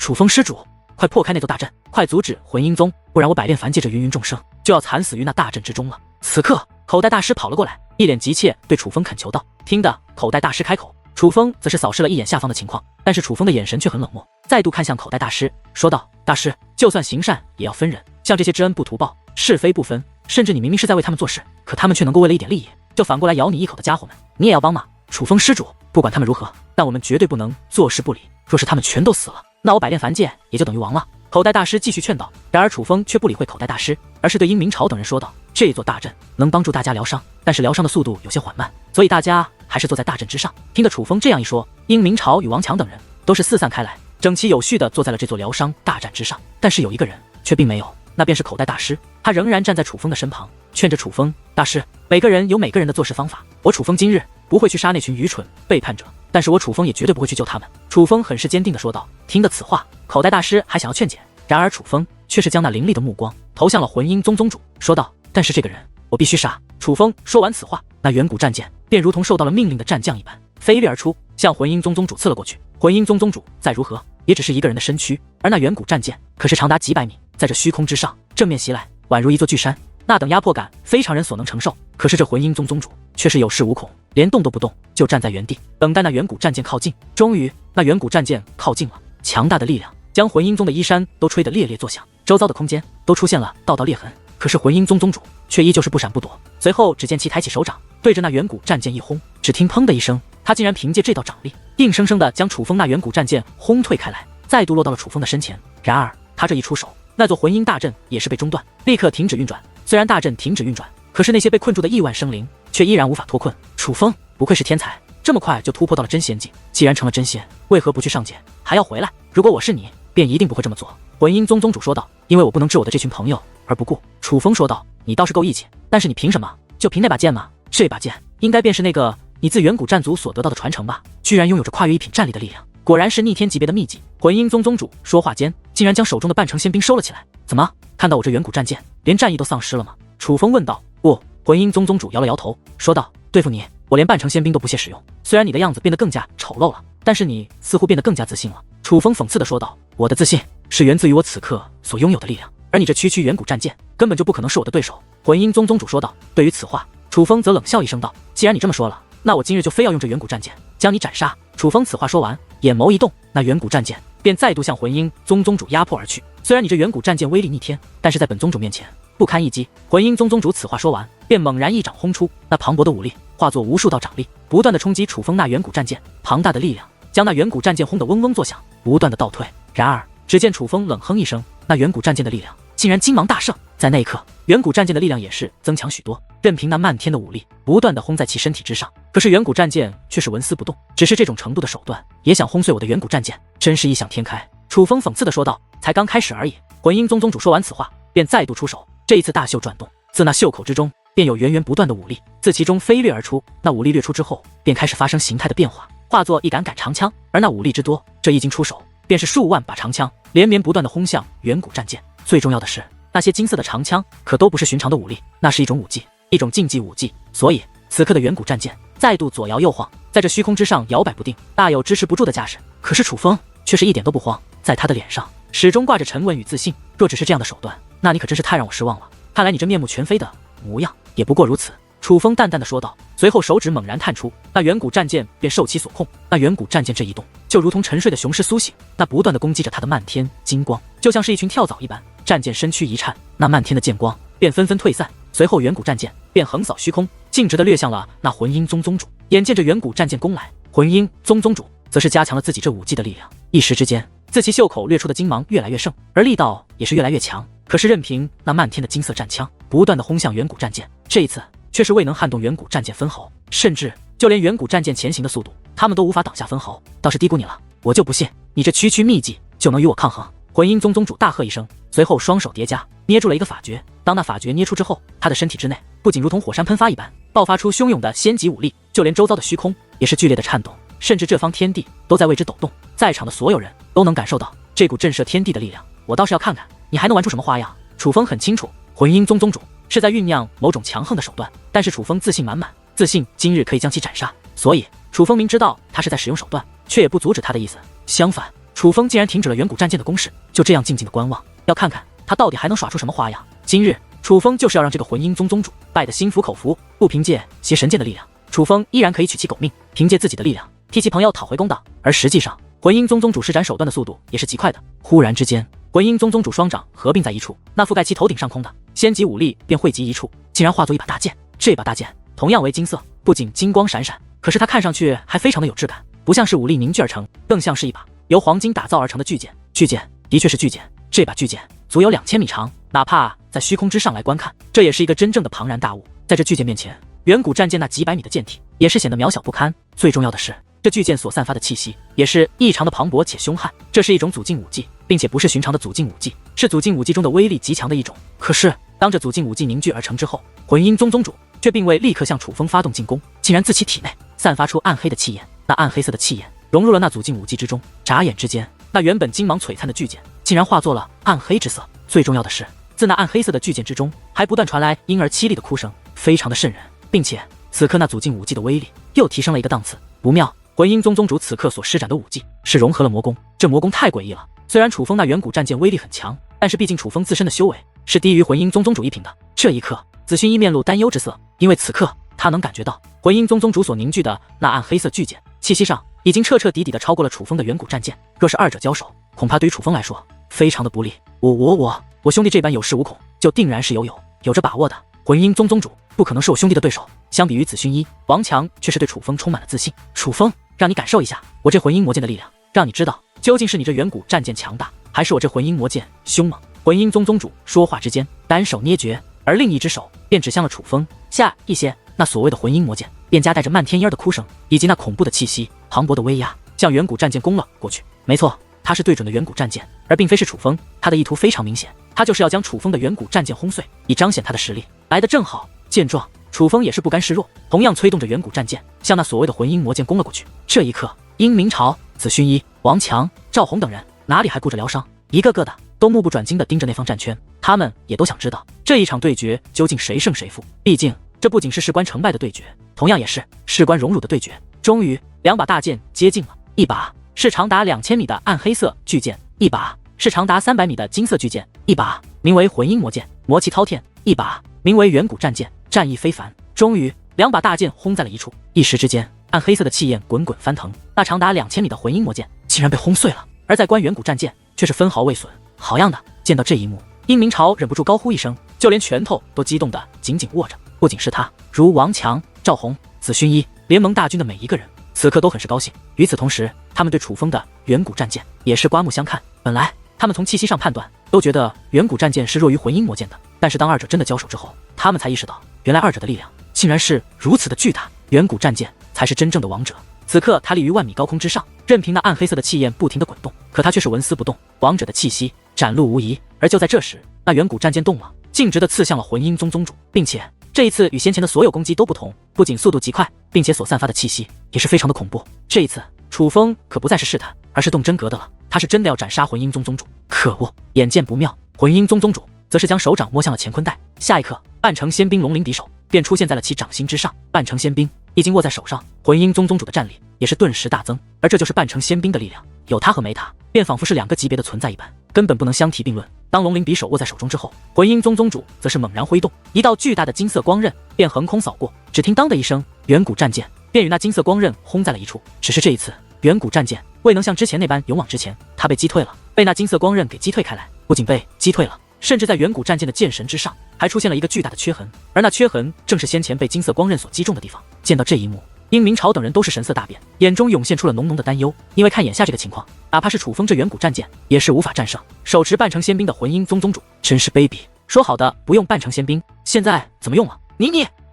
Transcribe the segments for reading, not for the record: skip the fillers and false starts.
楚风施主，快破开那座大阵，快阻止魂婴宗，不然我百炼凡界这芸芸众生就要惨死于那大阵之中了。此刻，口袋大师跑了过来，一脸急切对楚风恳求道。听得口袋大师开口，楚风则是扫视了一眼下方的情况，但是楚风的眼神却很冷漠，再度看向口袋大师，说道：大师，就算行善也要分人，像这些知恩不图报，是非不分，甚至你明明是在为他们做事，可他们却能够为了一点利益，就反过来咬你一口的家伙们，你也要帮吗？楚风施主，不管他们如何，但我们绝对不能坐视不理，若是他们全都死了，那我百炼凡界也就等于亡了。口袋大师继续劝导，然而楚风却不理会口袋大师，而是对殷明朝等人说道：这座大阵能帮助大家疗伤，但是疗伤的速度有些缓慢，所以大家还是坐在大阵之上。听得楚风这样一说，殷明朝与王强等人都是四散开来，整齐有序地坐在了这座疗伤大战之上，但是有一个人却并没有，那便是口袋大师。他仍然站在楚风的身旁，劝着楚风：大师，每个人有每个人的做事方法，我楚风今日不会去杀那群愚蠢背叛者，但是我楚风也绝对不会去救他们。楚风很是坚定地说道。听得此话，口袋大师还想要劝解，然而楚风却是将那凌厉的目光投向了魂婴宗宗主，说道：但是这个人我必须杀。楚风说完此话，那远古战剑便如同受到了命令的战将一般飞掠而出，向魂婴宗宗主刺了过去。魂婴宗宗主再如何也只是一个人的身躯，而那远古战剑可是长达几百米，在这虚空之上正面袭来，宛如一座巨山，那等压迫感非常人所能承受。可是这魂婴宗宗主却是有恃无恐，连动都不动，就站在原地等待那远古战剑靠近。终于那远古战剑靠近了，强大的力量将魂婴宗的衣衫都吹得猎猎作响，周遭的空间都出现了道道裂痕。可是魂婴宗宗主却依旧是不闪不躲，随后只见其抬起手掌，对着那远古战剑一轰，只听砰的一声，他竟然凭借这道掌力，硬生生的将楚风那远古战剑轰退开来，再度落到了楚风的身前。然而他这一出手，那座魂婴大阵也是被中断，立刻停止运转。虽然大阵停止运转，可是那些被困住的亿万生灵却依然无法脱困。楚风不愧是天才，这么快就突破到了真仙境，既然成了真仙，为何不去上界，还要回来？如果我是你，便一定不会这么做。魂婴宗宗主说道。因为我不能置我的这群朋友而不顾。楚风说道。你倒是够义气，但是你凭什么？就凭那把剑吗？这把剑应该便是那个你自远古战族所得到的传承吧，居然拥有着跨越一品战力的力量，果然是逆天级别的秘籍。魂婴宗宗主说话间，竟然将手中的半成仙兵收了起来。怎么，看到我这远古战剑，连战意都丧失了吗？楚风问道。不。魂婴宗宗主摇了摇头，说道。对付你，我连半成仙兵都不屑使用。虽然你的样子变得更加丑陋了，但是你似乎变得更加自信了。楚风讽刺地说道。我的自信是源自于我此刻所拥有的力量，而你这区远古战剑根本就不可能是我的对手。魂婴宗宗主说道。对于此话，楚风则冷笑一声道。既然你这么说了，那我今日就非要用这远古战剑将你斩杀。楚风此话说完，眼眸一动，那远古战剑便再度向魂婴宗宗主压迫而去。虽然你这远古战剑威力逆天，但是在本宗主面前不堪一击。魂婴宗宗主此话说完，便猛然一掌轰出，那磅礴的武力化作无数道掌力，不断的冲击楚风那远古战剑。庞大的力量将那远古战剑轰得嗡嗡作响，不断的倒退。然而只见楚风冷哼一声，那远古战剑的力量竟然金芒大盛。在那一刻，远古战剑的力量也是增强许多，任凭那漫天的武力不断的轰在其身体之上。可是远古战剑却是纹丝不动，只是这种程度的手段也想轰碎我的远古战剑，真是异想天开。楚风讽刺的说道。才刚开始而已。魂婴宗宗主说完此话，便再度出手，这一次大袖转动，自那袖口之中便有源源不断的武力自其中飞掠而出。那武力掠出之后，便开始发生形态的变化，化作一杆杆长枪，而那武力之多，这一经出手便是数万把长枪连绵不断的轰向远古战剑。最重要的是，那些金色的长枪可都不是寻常的武力，那是一种武技，一种竞技武技。所以此刻的远古战剑再度左摇右晃，在这虚空之上摇摆不定，大有支持不住的架势。可是楚风却是一点都不慌，在他的脸上始终挂着沉稳与自信。若只是这样的手段，那你可真是太让我失望了。看来你这面目全非的模样也不过如此。楚风淡淡的说道，随后手指猛然探出，那远古战剑便受其所控。那远古战剑这一动，就如同沉睡的雄狮苏醒，那不断的攻击着他的漫天金光，就像是一群跳蚤一般。战剑身躯一颤，那漫天的剑光便纷纷退散。随后远古战剑便横扫虚空，径直的掠向了那魂婴宗宗主。眼见着远古战剑攻来，魂婴宗宗主则是加强了自己这武技的力量，一时之间自其袖口掠出的金芒越来越盛，而力道也是越来越强。可是任凭那漫天的金色战枪不断的轰向远古战剑，这一次却是未能撼动远古战剑分毫，甚至就连远古战剑前行的速度，他们都无法挡下分毫。倒是低估你了，我就不信你这区秘技就能与我抗衡。魂婴宗宗主大喝一声，随后双手叠加，捏住了一个法诀。当那法诀捏出之后，他的身体之内不仅如同火山喷发一般，爆发出汹涌的仙级武力，就连周遭的虚空也是剧烈的颤动，甚至这方天地都在为之抖动。在场的所有人都能感受到这股震慑天地的力量。我倒是要看看你还能玩出什么花样。楚风很清楚，魂婴宗宗主是在酝酿某种强横的手段，但是楚风自信满满，自信今日可以将其斩杀，所以楚风明知道他是在使用手段，却也不阻止他的意思。相反，楚风竟然停止了远古战舰的攻势，就这样静静的观望，要看看他到底还能耍出什么花样。今日楚风就是要让这个魂阴宗宗主败得心服口服，不凭借邪神剑的力量，楚风依然可以取其狗命，凭借自己的力量替其朋友讨回公道。而实际上，魂阴宗宗主施展手段的速度也是极快的。忽然之间，魂阴宗宗主双掌合并在一处，那覆盖其头顶上空的仙级武力便汇集一处，竟然化作一把大剑。这把大剑同样为金色，不仅金光闪闪，可是它看上去还非常的有质感，不像是武力凝聚而成，更像是一把由黄金打造而成的巨剑。巨剑的确是巨剑，这把巨剑足有2000米长，哪怕在虚空之上来观看，这也是一个真正的庞然大物。在这巨剑面前，远古战舰那几百米的舰体也是显得渺小不堪。最重要的是，这巨剑所散发的气息也是异常的磅礴且凶悍，这是一种祖境武技，并且不是寻常的祖境武技，是祖境武技中的威力极强的一种。可是当这祖境武技凝聚而成之后，魂阴宗宗主却并未立刻向楚风发动进攻，竟然自其体内散发出暗黑的气焰，那暗黑色的气焰融入了那祖境武技之中，眨眼之间，那原本金芒璀璨的巨剑竟然化作了暗黑之色。最重要的是，自那暗黑色的巨剑之中还不断传来婴儿凄厉的哭声，非常的瘆人，并且此刻那祖境武技的威力又提升了一个档次。不妙，魂阴宗宗主此刻所施展的武技是融合了魔功，这魔功太诡异了。虽然楚风那远古战舰威力很强，但是毕竟楚风自身的修为是低于魂阴宗宗主一品的。这一刻，紫薰衣面露担忧之色，因为此刻他能感觉到魂阴宗宗主所凝聚的那暗黑色巨剑气息上已经彻彻底底的超过了楚风的远古战舰，若是二者交手，恐怕对于楚风来说非常的不利。我兄弟这般有恃无恐，就定然是有着把握的。魂阴宗宗主不可能是我兄弟的对手。相比于紫薰衣，王强却是对楚风充满了自信。楚风，让你感受一下我这魂阴魔剑的力量，让你知道究竟是你这远古战舰强大，还是我这魂阴魔剑凶猛。魂阴宗宗主说话之间，单手捏诀，而另一只手便指向了楚风。下一些，那所谓的魂阴魔剑便夹带着漫天烟的哭声，以及那恐怖的气息，磅礴的威压，向远古战舰攻了过去。没错，他是对准了远古战舰，而并非是楚风。他的意图非常明显，他就是要将楚风的远古战舰轰碎，以彰显他的实力。来得正好。见状，楚风也是不甘示弱，同样催动着远古战舰，向那所谓的魂阴魔剑攻了过去。这一刻，殷明朝、紫薰衣、王强、赵红等人哪里还顾着疗伤，一个个的都目不转睛地盯着那方战圈。他们也都想知道这一场对决究竟谁胜谁负，毕竟这不仅是事关成败的对决，同样也是事关荣辱的对决。终于，两把大剑接近了，一把是长达2000米的暗黑色巨剑，一把是长达300米的金色巨剑，一把名为魂阴魔剑，魔气滔天，一把名为远古战剑，战意非凡。终于，两把大剑轰在了一处，一时之间，暗黑色的气焰滚滚翻腾，那长达2000米的魂阴魔剑竟然被轰碎了，而在观远古战舰却是分毫未损。好样的！见到这一幕，殷明朝忍不住高呼一声，就连拳头都激动得紧紧握着。不仅是他，如王强、赵红、紫薰衣联盟大军的每一个人，此刻都很是高兴。与此同时，他们对楚风的远古战舰也是刮目相看。本来他们从气息上判断，都觉得远古战舰是弱于魂阴魔剑的，但是当二者真的交手之后，他们才意识到，原来二者的力量竟然是如此的巨大，远古战舰才是真正的王者。此刻他立于万米高空之上，任凭那暗黑色的气焰不停地滚动，可他却是纹丝不动，王者的气息展露无遗。而就在这时，那远古战舰动了，径直地刺向了魂阴宗宗主，并且这一次与先前的所有攻击都不同，不仅速度极快，并且所散发的气息也是非常的恐怖。这一次楚风可不再是试探，而是动真格的了，他是真的要斩杀魂阴宗宗主。可恶！眼见不妙，魂阴宗宗主则是将手掌摸向了乾坤袋，下一刻，半城仙兵龙鳞匕首便出现在了其掌心之上。半城仙兵已经握在手上，魂阴宗宗主的战力也是顿时大增，而这就是半城仙兵的力量，有他和没他，便仿佛是两个级别的存在一般，根本不能相提并论。当龙鳞匕首握在手中之后，魂阴宗宗主则是猛然挥动，一道巨大的金色光刃便横空扫过，只听当的一声，远古战舰便与那金色光刃轰在了一处。只是这一次，远古战舰未能像之前那般勇往直前，他被击退了，被那金色光刃给击退开来。不仅被击退了，甚至在远古战舰的剑神之上还出现了一个巨大的缺痕，而那缺痕正是先前被金色光刃所击中的地方。见到这一幕，殷明朝等人都是神色大变，眼中涌现出了浓浓的担忧，因为看眼下这个情况，哪怕是楚风这远古战舰也是无法战胜手持半城仙兵的魂阴宗宗主，真是卑鄙！说好的不用半城仙兵，现在怎么用了？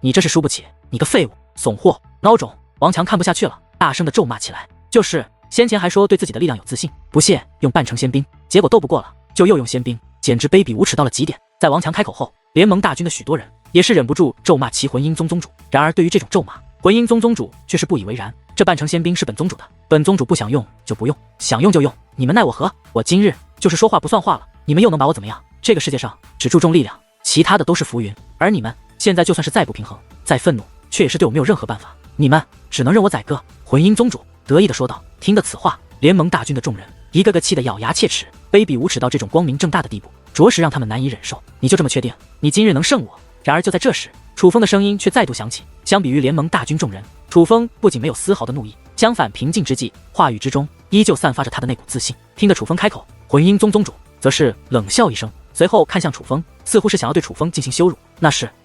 你这是输不起，你个废物，怂货，孬种！王强看不下去了，大声的咒骂起来。就是先前还说对自己的力量有自信，不屑用半城仙兵，结果斗不过了就又用仙兵，简直卑鄙无耻到了极点。在王强开口后，联盟大军的许多人也是忍不住咒骂其魂阴宗宗主。然而对于这种咒骂，魂阴宗宗主却是不以为然。这半城仙兵是本宗主的，本宗主不想用就不用，想用就用，你们奈我何？我今日就是说话不算话了，你们又能把我怎么样？这个世界上只注重力量，其他的都是浮云。而你们现在就算是再不平衡，再愤怒，却也是对我没有任何办法，你们只能任我宰割。魂阴宗主得意的说道。听得此话，联盟大军的众人一个个气得咬牙切齿，卑鄙无耻到这种光明正大的地步，着实让他们难以忍受。你就这么确定你今日能胜我？然而就在这时，楚风的声音却再度响起。相比于联盟大军众人，楚风不仅没有丝毫的怒意，相反平静之际，话语之中依旧散发着他的那股自信。听得楚风开口，魂音宗宗主则是冷笑一声，随后看向楚风，似乎是想要对楚风进行羞辱。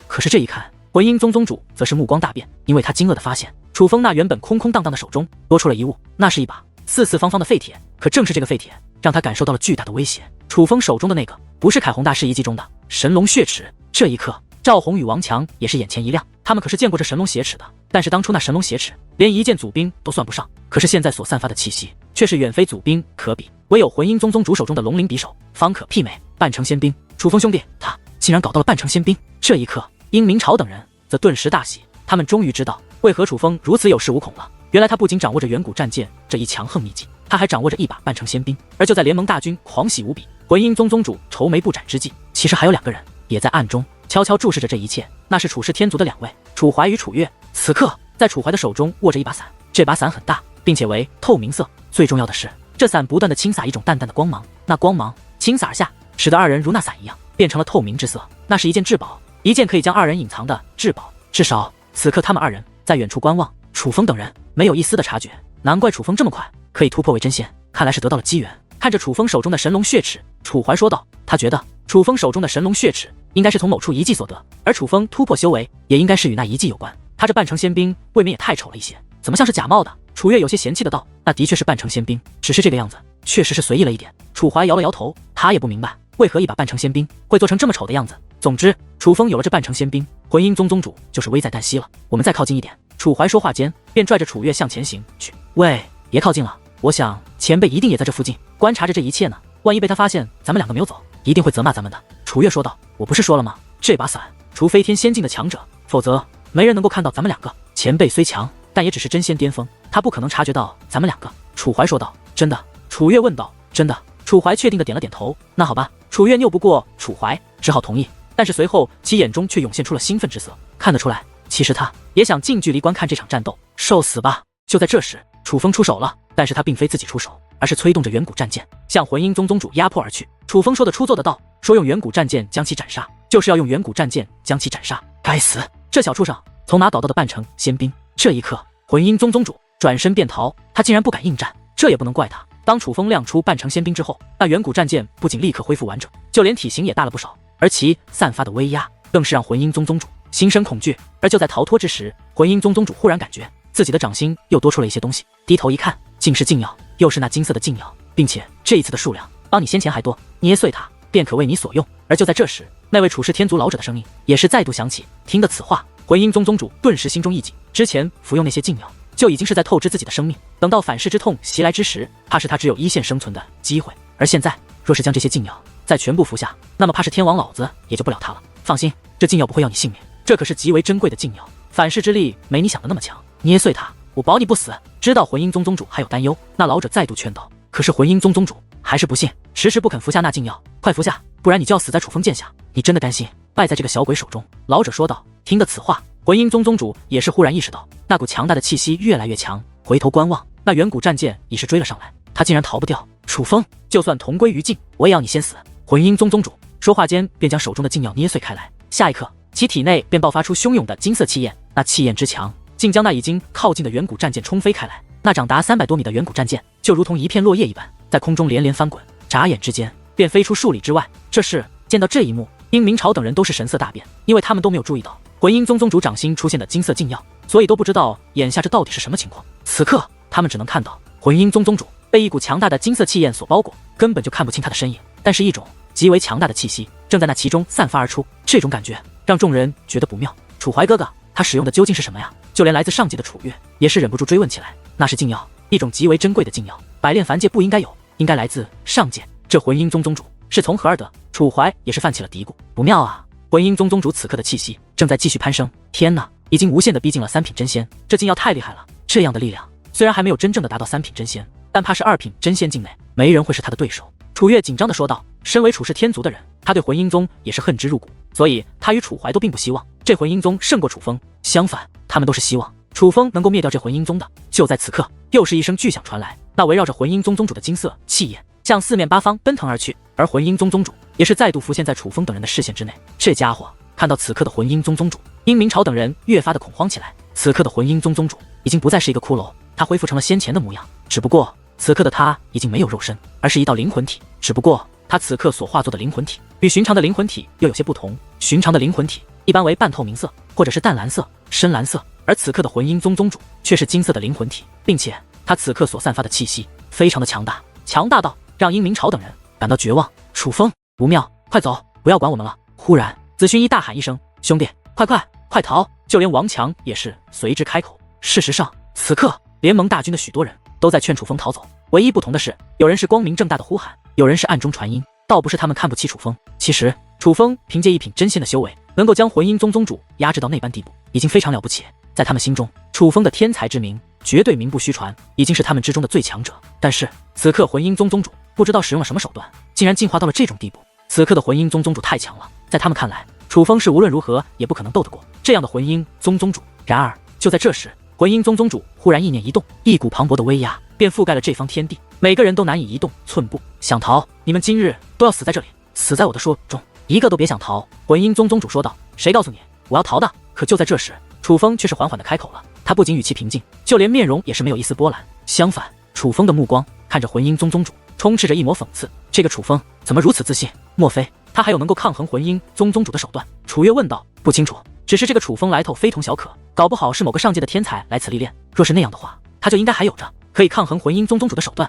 可是这一看，魂音宗宗主则是目光大变，因为他惊愕地发现，楚风那原本空空荡荡的手中多出了一物，那是一把四四方方的废铁。可正是这个废铁，让他感受到了巨大的威胁。楚风手中的那个，不是铠宏大师遗迹中的神龙血齿。这一刻，赵宏与王强也是眼前一亮，他们可是见过这神龙血齿的，但是当初那神龙血齿连一件祖兵都算不上，可是现在所散发的气息却是远非祖兵可比，唯有魂音宗宗主手中的龙鳞匕首方可媲美。半成仙兵，楚风兄弟，他竟然搞到了半成仙兵！这一刻，殷明朝等人则顿时大喜，他们终于知道为何楚风如此有恃无恐了。原来他不仅掌握着远古战剑这一强横秘籍，他还掌握着一把半成仙兵。而就在联盟大军狂喜无比，魂音宗宗主愁眉不展之际，其实还有两个人也在暗中悄悄注视着这一切，那是楚氏天族的两位，楚怀与楚月。此刻，在楚怀的手中握着一把伞，这把伞很大，并且为透明色。最重要的是，这伞不断的倾洒一种淡淡的光芒，那光芒倾洒而下，使得二人如那伞一样变成了透明之色。那是一件至宝，一件可以将二人隐藏的至宝。至少此刻他们二人在远处观望，楚风等人没有一丝的察觉。难怪楚风这么快可以突破为真仙，看来是得到了机缘。看着楚风手中的神龙血齿，楚怀说道，他觉得楚风手中的神龙血齿应该是从某处遗迹所得，而楚风突破修为也应该是与那遗迹有关。他这半成仙兵未免也太丑了一些，怎么像是假冒的？楚月有些嫌弃的道，那的确是半成仙兵，只是这个样子确实是随意了一点。楚怀摇了摇头，他也不明白为何一把半成仙兵会做成这么丑的样子。总之，楚风有了这半成仙兵，魂音宗宗主就是危在旦夕了。我们再靠近一点。楚怀说话间便拽着楚月向前行去。喂，别靠近了，我想前辈一定也在这附近观察着这一切呢，万一被他发现咱们两个没有走，一定会责骂咱们的。楚月说道，我不是说了吗，这把伞除非天仙境的强者，否则没人能够看到咱们两个。前辈虽强，但也只是真仙巅峰，他不可能察觉到咱们两个。楚怀说道，真的？楚月问道，真的。楚怀确定的点了点头。那好吧，楚月拗不过楚怀，只好同意。但是随后其眼中却涌现出了兴奋之色，看得出来，其实他也想近距离观看这场战斗。受死吧！就在这时，楚风出手了，但是他并非自己出手，而是催动着远古战剑向魂音宗宗主压迫而去。楚风说的出作的道，说用远古战剑将其斩杀，就是要用远古战剑将其斩杀。该死，这小畜生从哪搞到的半成仙兵？这一刻，魂音宗宗主转身便逃，他竟然不敢应战，这也不能怪他。当楚风亮出半成仙兵之后，那远古战剑不仅立刻恢复完整，就连体型也大了不少，而其散发的威压更是让魂音宗宗主心生恐惧。而就在逃脱之时，魂音宗宗主忽然感觉自己的掌心又多出了一些东西，低头一看，竟是禁药，又是那金色的禁药，并且这一次的数量比你先前还多，捏碎它便可为你所用。而就在这时，那位楚氏天族老者的声音也是再度响起。听得此话，魂音宗宗主顿时心中一紧，之前服用那些禁药就已经是在透支自己的生命，等到反噬之痛袭来之时，怕是他只有一线生存的机会。而现在若是将这些禁药再全部服下，那么怕是天王老子也救不了他了。放心，这禁药不会要你性命，这可是极为珍贵的禁药，反噬之力没你想的那么强，捏碎它，我保你不死。知道魂音宗宗主还有担忧，那老者再度劝道，可是魂音宗宗主还是不信，迟迟不肯服下那禁药。快服下，不然你就要死在楚风剑下。你真的担心败在这个小鬼手中？老者说道。听得此话，魂音宗宗主也是忽然意识到那股强大的气息越来越强，回头观望，那远古战剑已是追了上来，他竟然逃不掉。楚风，就算同归于尽，我也要你先死。魂音宗宗主说话间便将手中的禁药捏碎开来，下一刻其体内便爆发出汹涌的金色气焰，那气焰之强竟将那已经靠近的远古战舰冲飞开来。那长达300多米的远古战舰就如同一片落叶一般，在空中连连翻滚，眨眼之间便飞出数里之外。这是见到这一幕，殷明朝等人都是神色大变，因为他们都没有注意到魂音宗宗主掌心出现的金色禁药，所以都不知道眼下这到底是什么情况。此刻他们只能看到魂音宗宗主被一股强大的金色气焰所包裹，根本就看不清他的身影，但是一种极为强大的气息正在那其中散发而出，这种感觉让众人觉得不妙。楚怀哥哥，他使用的究竟是什么呀？就连来自上界的楚月也是忍不住追问起来。那是禁药，一种极为珍贵的禁药，百炼凡界不应该有，应该来自上界。这魂音宗宗主是从何而得？楚怀也是泛起了嘀咕。不妙啊！魂音宗宗主此刻的气息正在继续攀升，天哪，已经无限的逼近了3品真仙，这禁药太厉害了！这样的力量虽然还没有真正的达到3品真仙，但怕是2品真仙境内没人会是他的对手。楚月紧张地说道。身为楚氏天族的人，他对魂音宗也是恨之入骨，所以他与楚怀都并不希望这魂音宗胜过楚风，相反，他们都是希望楚风能够灭掉这魂阴宗的。就在此刻，又是一声巨响传来，那围绕着魂阴宗宗主的金色气焰向四面八方奔腾而去，而魂阴宗宗主也是再度浮现在楚风等人的视线之内。这家伙看到此刻的魂阴宗宗主，殷明朝等人越发的恐慌起来。此刻的魂阴宗宗主已经不再是一个骷髅，他恢复成了先前的模样，只不过此刻的他已经没有肉身，而是一道灵魂体。只不过他此刻所化作的灵魂体与寻常的灵魂体又有些不同。寻常的灵魂体一般为半透明色或者是淡蓝色、深蓝色，而此刻的魂阴宗宗主却是金色的灵魂体，并且他此刻所散发的气息非常的强大，强大到让殷明朝等人感到绝望。楚风，不妙，快走，不要管我们了！忽然，紫薰衣大喊一声：“兄弟，快逃！”就连王强也是随之开口。事实上，此刻联盟大军的许多人都在劝楚风逃走，唯一不同的是，有人是光明正大的呼喊，有人是暗中传音。倒不是他们看不起楚风，其实楚风凭借一品真仙的修为，能够将魂阴宗宗主压制到那般地步，已经非常了不起。在他们心中，楚风的天才之名绝对名不虚传，已经是他们之中的最强者。但是此刻魂阴宗宗主不知道使用了什么手段，竟然进化到了这种地步。此刻的魂阴宗宗主太强了，在他们看来，楚风是无论如何也不可能斗得过这样的魂阴宗宗主。然而就在这时，魂阴宗宗主忽然意念一动，一股磅礴的威压便覆盖了这方天地，每个人都难以移动寸步。想逃，你们今日都要死在这里，死在我的手中，一个都别想逃！魂阴宗宗主说道。谁告诉你我要逃的？可就在这时，楚风却是缓缓地开口了。他不仅语气平静，就连面容也是没有一丝波澜。相反，楚风的目光看着魂阴宗宗主，充斥着一抹讽刺。这个楚风怎么如此自信？莫非他还有能够抗衡魂阴宗宗主的手段？楚月问道。不清楚，只是这个楚风来头非同小可，搞不好是某个上界的天才来此历练。若是那样的话，他就应该还有着可以抗衡魂阴宗宗主的手段。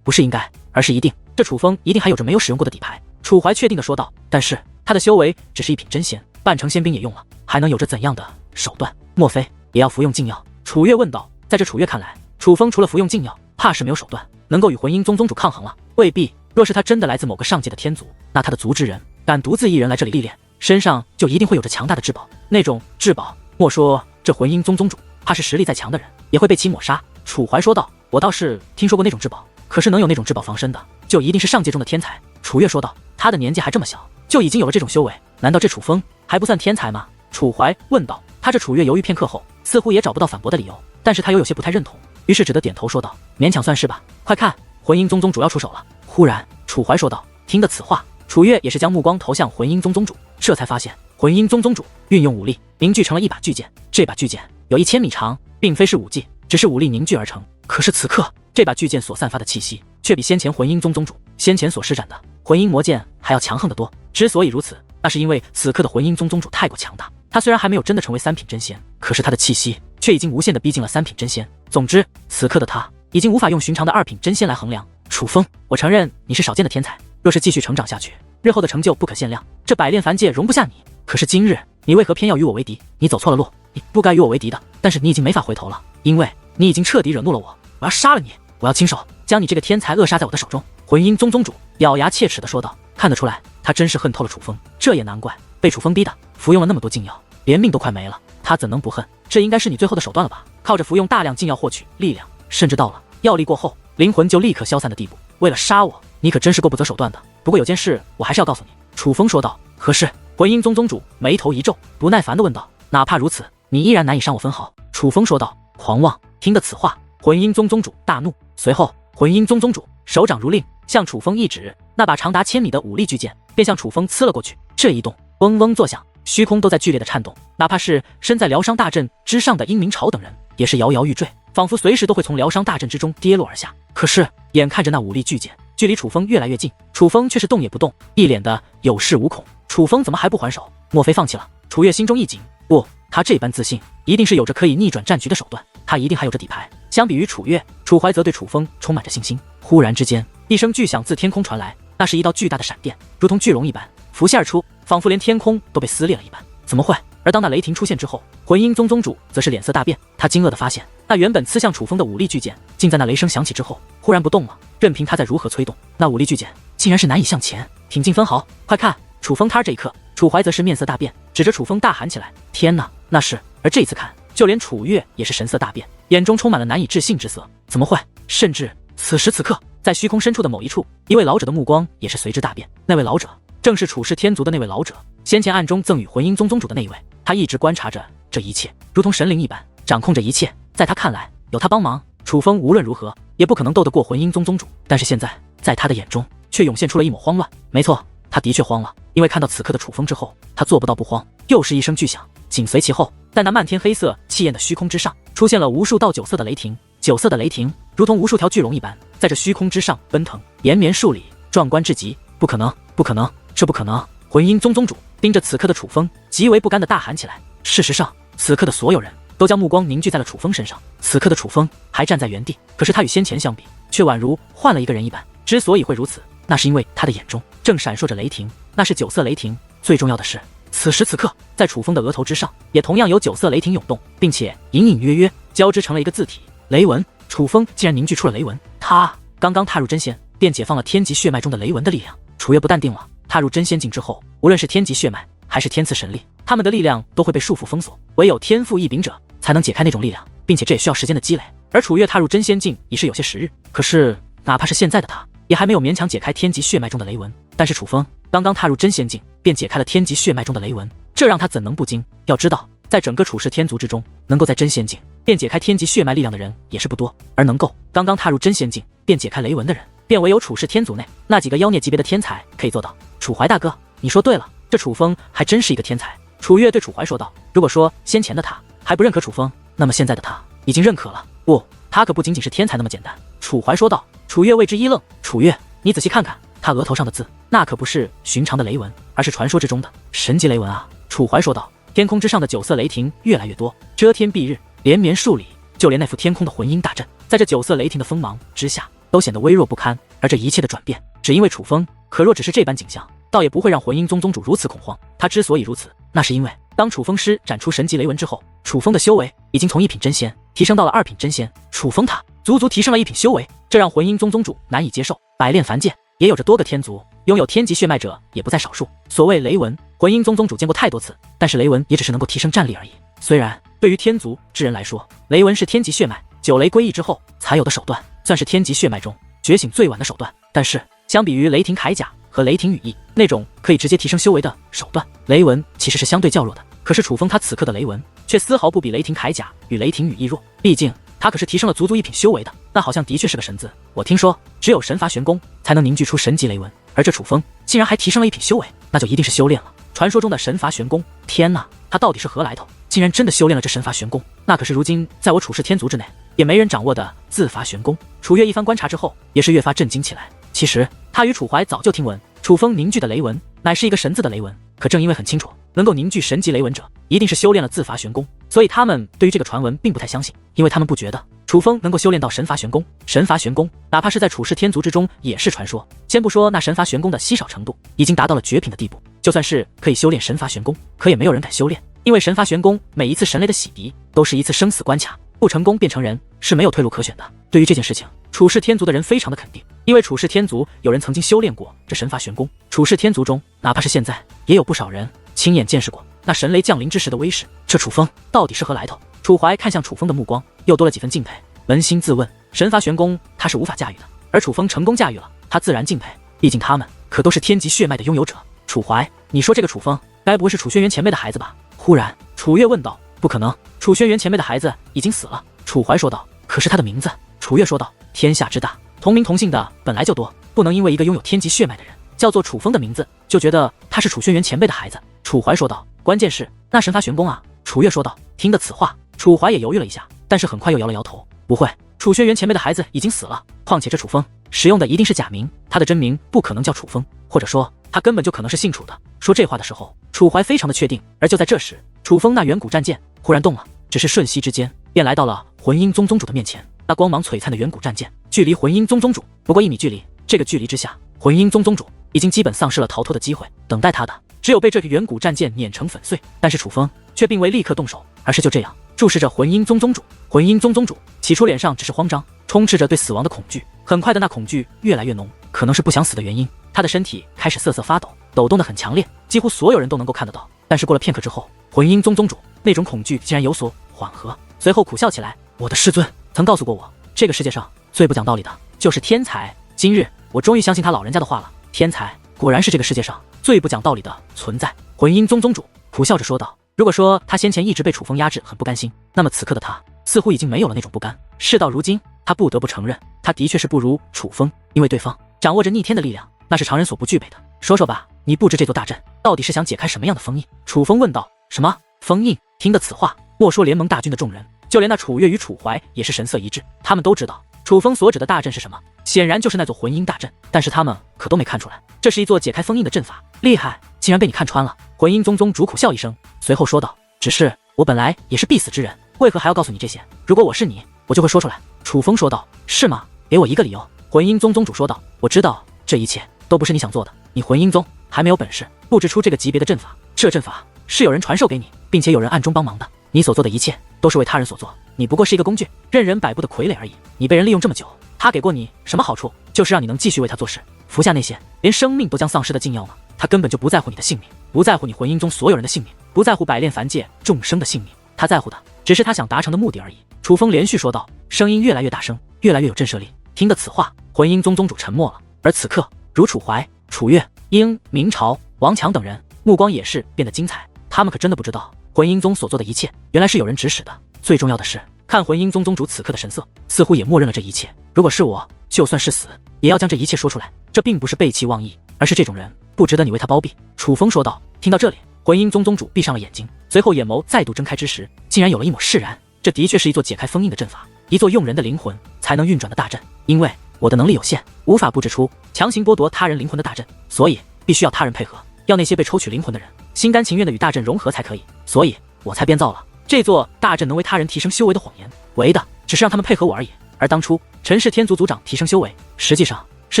不是应该，而是一定。这楚风一定还有着没有使用过的底牌。楚怀确定地说道。但是他的修为只是一品真仙，半成仙兵也用了，还能有着怎样的手段？莫非也要服用禁药？楚月问道。在这楚月看来，楚风除了服用禁药，怕是没有手段能够与魂阴宗宗主抗衡了。未必，若是他真的来自某个上界的天族，那他的族之人敢独自一人来这里历练，身上就一定会有着强大的至宝。那种至宝，莫说这魂阴宗宗主，怕是实力再强的人也会被其抹杀。楚怀说道。我倒是听说过那种至宝，可是能有那种至宝防身的，就一定是上界中的天才。楚月说道。他的年纪还这么小，就已经有了这种修为，难道这楚风还不算天才吗？楚怀问道。他这楚月犹豫片刻后，似乎也找不到反驳的理由，但是他又有些不太认同，于是只得点头说道。勉强算是吧。快看，魂阴宗宗主要出手了。忽然，楚怀说道。听得此话，楚月也是将目光投向魂阴宗宗主，这才发现魂阴宗宗主运用武力凝聚成了一把巨剑，这把巨剑有1000米长，并非是武技，只是武力凝聚而成。可是此刻，这把巨剑所散发的气息却比先前魂阴宗宗主先前所施展的魂阴魔剑还要强横得多。之所以如此，那是因为此刻的魂阴宗宗主太过强大，他虽然还没有真的成为3品真仙，可是他的气息却已经无限的逼近了3品真仙。总之，此刻的他已经无法用寻常的2品真仙来衡量。楚风，我承认你是少见的天才，若是继续成长下去，日后的成就不可限量，这百炼凡界容不下你。可是今日你为何偏要与我为敌？你走错了路，你不该与我为敌的。但是你已经没法回头了，因为你已经彻底惹怒了我，我要杀了你，我要亲手将你这个天才扼杀在我的手中。魂阴宗宗主咬牙切齿地说道。看得出来，他真是恨透了楚风，这也难怪，被楚风逼的服用了那么多禁药，连命都快没了，他怎能不恨？这应该是你最后的手段了吧？靠着服用大量禁药获取力量，甚至到了药力过后灵魂就立刻消散的地步，为了杀我，你可真是够不择手段的。不过有件事我还是要告诉你。楚风说道。何事？魂阴宗宗主眉头一皱，不耐烦地问道。哪怕如此，你依然难以伤我分毫。楚风说道。狂妄！听得此话，魂阴宗宗主大怒，随后魂阴宗宗主手掌如令，向楚风一指，那把长达1000米的武力巨剑便向楚风刺了过去。这一动，嗡嗡作响，虚空都在剧烈的颤动，哪怕是身在疗伤大阵之上的殷明朝等人也是摇摇欲坠，仿佛随时都会从疗伤大阵之中跌落而下。可是眼看着那武力巨剑距离楚风越来越近，楚风却是动也不动，一脸的有恃无恐。楚风怎么还不还手？莫非放弃了？楚月心中一紧，不，他这般自信，一定是有着可以逆转战局的手段，他一定还有着底牌。相比于楚月，楚怀则对楚风充满着信心。忽然之间，一声巨响自天空传来，那是一道巨大的闪电，如同巨龙一般浮现而出，仿佛连天空都被撕裂了一般。怎么会？而当那雷霆出现之后，魂阴宗宗主则是脸色大变，他惊愕地发现，那原本刺向楚风的武力巨剑，竟在那雷声响起之后忽然不动了，任凭他再如何催动，那武力巨剑竟然是难以向前挺进分毫。快看！楚风他这一刻，楚怀则是面色大变，指着楚风大喊起来：天哪，那是！而这次看，就连楚月也是神色大变，眼中充满了难以置信之色。怎么会？甚至此时此刻，在虚空深处的某一处，一位老者的目光也是随之大变。那位老者正是楚氏天族的那位老者，先前暗中赠予魂阴宗宗主的那一位。他一直观察着这一切，如同神灵一般，掌控着一切，在他看来，有他帮忙，楚风无论如何也不可能斗得过魂英宗宗主。但是现在，在他的眼中却涌现出了一抹慌乱。没错，他的确慌了，因为看到此刻的楚风之后，他做不到不慌。又是一声巨响，紧随其后，在那漫天黑色气焰的虚空之上，出现了无数道9色的雷霆。9色的雷霆如同无数条巨龙一般，在这虚空之上奔腾，延绵数里，壮观至极。不可能，不可能，这不可能！魂英宗宗主盯着此刻的楚风，极为不甘地大喊起来。事实上，此刻的所有人都将目光凝聚在了楚风身上。此刻的楚风还站在原地，可是他与先前相比，却宛如换了一个人一般。之所以会如此，那是因为他的眼中正闪烁着雷霆，那是9色雷霆。最重要的是，此时此刻，在楚风的额头之上，也同样有9色雷霆涌动，并且隐隐约约交织成了一个字体——雷纹。楚风竟然凝聚出了雷纹，他刚刚踏入真仙，便解放了天极血脉中的雷纹的力量。楚月不淡定了，踏入真仙境之后，无论是天极血脉还是天赐神力，他们的力量都会被束缚封锁，唯有天赋异禀者才能解开那种力量，并且这也需要时间的积累。而楚月踏入真仙境已是有些时日，可是哪怕是现在的他，也还没有勉强解开天极血脉中的雷纹。但是楚风刚刚踏入真仙境，便解开了天极血脉中的雷纹，这让他怎能不惊？要知道，在整个楚氏天族之中，能够在真仙境便解开天极血脉力量的人也是不多，而能够刚刚踏入真仙境便解开雷纹的人，便唯有楚氏天族内那几个妖孽级别的天才可以做到。楚怀大哥，你说对了，这楚风还真是一个天才。楚月对楚怀说道。如果说先前的他还不认可楚风，那么现在的他已经认可了。不，他可不仅仅是天才那么简单。楚怀说道。楚月为之一愣。楚月，你仔细看看，他额头上的字，那可不是寻常的雷纹，而是传说之中的神级雷纹啊。楚怀说道。天空之上的9色雷霆越来越多，遮天蔽日，连绵数里，就连那副天空的魂婴大阵，在这9色雷霆的锋芒之下，都显得微弱不堪。而这一切的转变，只因为楚风。可若只是这般景象，倒也不会让魂婴宗宗主如此恐慌。他之所以如此，那是因为当楚风施展出神级雷纹之后，楚风的修为已经从1品真仙提升到了2品真仙。楚风他足足提升了1品修为，这让魂婴宗宗主难以接受。百炼凡界也有着多个天族，拥有天级血脉者也不在少数。所谓雷纹，魂婴宗宗主见过太多次，但是雷纹也只是能够提升战力而已。虽然对于天族之人来说，雷纹是天级血脉9雷归一之后才有的手段，算是天级血脉中觉醒最晚的手段，但是相比于雷霆铠甲和雷霆羽翼那种可以直接提升修为的手段，雷纹其实是相对较弱的。可是楚风他此刻的雷纹却丝毫不比雷霆铠甲与雷霆羽翼弱，毕竟他可是提升了足足1品修为的，那好像的确是个神字。我听说只有神罚玄功才能凝聚出神级雷纹，而这楚风竟然还提升了1品修为，那就一定是修炼了传说中的神罚玄功。天哪，他到底是何来头？竟然真的修炼了这神罚玄功，那可是如今在我楚氏天族之内也没人掌握的自罚玄功。楚月一番观察之后，也是越发震惊起来。其实他与楚怀早就听闻，楚风凝聚的雷纹乃是一个神字的雷纹，可正因为很清楚能够凝聚神级雷纹者一定是修炼了自罚玄功，所以他们对于这个传闻并不太相信，因为他们不觉得楚风能够修炼到神罚玄功。神罚玄功哪怕是在楚氏天族之中也是传说，先不说那神罚玄功的稀少程度已经达到了绝品的地步，就算是可以修炼神罚玄功，可也没有人敢修炼，因为神罚玄功每一次神雷的洗涤都是一次生死关卡，不成功变成人是没有退路可选的。对于这件事情，楚氏天族的人非常的肯定，因为楚氏天族有人曾经修炼过这神罚玄功。楚氏天族中哪怕是现在也有不少人亲眼见识过那神雷降临之时的威势，这楚风到底是何来头？楚怀看向楚风的目光又多了几分敬佩，扪心自问，神罚玄功他是无法驾驭的，而楚风成功驾驭了，他自然敬佩，毕竟他们可都是天级血脉的拥有者。楚怀，你说这个楚风该不会是楚轩辕前辈的孩子吧？忽然楚月问道。不可能，楚轩辕前辈的孩子已经死了。楚怀说道。可是他的名字，楚月说道，天下之大，同名同姓的本来就多，不能因为一个拥有天级血脉的人叫做楚风的名字，就觉得他是楚轩辕前辈的孩子。楚怀说道。关键是那神罚玄功啊。楚月说道。听得此话，楚怀也犹豫了一下，但是很快又摇了摇头。不会，楚轩辕前辈的孩子已经死了，况且这楚风使用的一定是假名，他的真名不可能叫楚风，或者说他根本就可能是姓楚的。说这话的时候，楚怀非常的确定。而就在这时，楚风那远古战舰忽然动了，只是瞬息之间便来到了魂婴宗宗主的面前。那光芒璀璨的远古战舰距离魂婴宗宗主不过1米距离，这个距离之下，魂婴宗宗主已经基本丧失了逃脱的机会，等待他的只有被这个远古战舰碾成粉碎。但是楚风却并未立刻动手，而是就这样注视着魂婴宗宗主。魂婴宗宗主起初脸上只是慌张，充斥着对死亡的恐惧，很快的那恐惧越来越浓，可能是不想死的原因，他的身体开始瑟瑟发抖，抖动得很强烈，几乎所有人都能够看得到。但是过了片刻之后，魂婴宗宗主那种恐惧竟然有所缓和，随后苦笑起来。我的师尊曾告诉过我，这个世界上最不讲道理的就是天才，今日我终于相信他老人家的话了，天才果然是这个世界上最不讲道理的存在。魂婴宗宗主苦笑着说道。如果说他先前一直被楚风压制，很不甘心，那么此刻的他似乎已经没有了那种不甘。事到如今，他不得不承认，他的确是不如楚风，因为对方掌握着逆天的力量，那是常人所不具备的。说说吧，你布置这座大阵，到底是想解开什么样的封印？楚风问道。什么封印？听得此话，莫说联盟大军的众人，就连那楚月与楚怀也是神色一致，他们都知道楚风所指的大阵是什么，显然就是那座魂婴大阵，但是他们可都没看出来，这是一座解开封印的阵法。厉害，竟然被你看穿了！魂婴宗宗主苦笑一声，随后说道：“只是我本来也是必死之人，为何还要告诉你这些？如果我是你，我就会说出来。”楚风说道：“是吗？给我一个理由。”魂婴宗宗主说道：“我知道这一切都不是你想做的，你魂婴宗还没有本事布置出这个级别的阵法，这阵法是有人传授给你，并且有人暗中帮忙的。你所做的一切都是为他人所做，你不过是一个工具，任人摆布的傀儡而已。你被人利用这么久，他给过你什么好处？就是让你能继续为他做事，服下那些连生命都将丧失的禁药吗？他根本就不在乎你的性命，不在乎你魂婴宗所有人的性命，不在乎百炼凡界众生的性命，他在乎的只是他想达成的目的而已。”楚风连续说道，声音越来越大声，越来越有震慑力。听得此话，魂婴宗宗主沉默了，而此刻如楚怀、楚月、英、明朝、王强等人目光也是变得精彩，他们可真的不知道魂婴宗所做的一切原来是有人指使的。最重要的是，看魂婴宗宗主此刻的神色，似乎也默认了这一切。如果是我，就算是死也要将这一切说出来，这并不是背弃忘义，而是这种人不值得你为他包庇。楚风说道。听到这里，魂婴宗宗主闭上了眼睛，随后眼眸再度睁开之时，竟然有了一抹释然。这的确是一座解开封印的阵法，一座用人的灵魂才能运转的大阵。因为我的能力有限，无法布置出强行剥夺他人灵魂的大阵，所以必须要他人配合，要那些被抽取灵魂的人心甘情愿的与大阵融合才可以，所以我才编造了这座大阵能为他人提升修为的谎言，为的只是让他们配合我而已。而当初陈氏天族族长提升修为，实际上是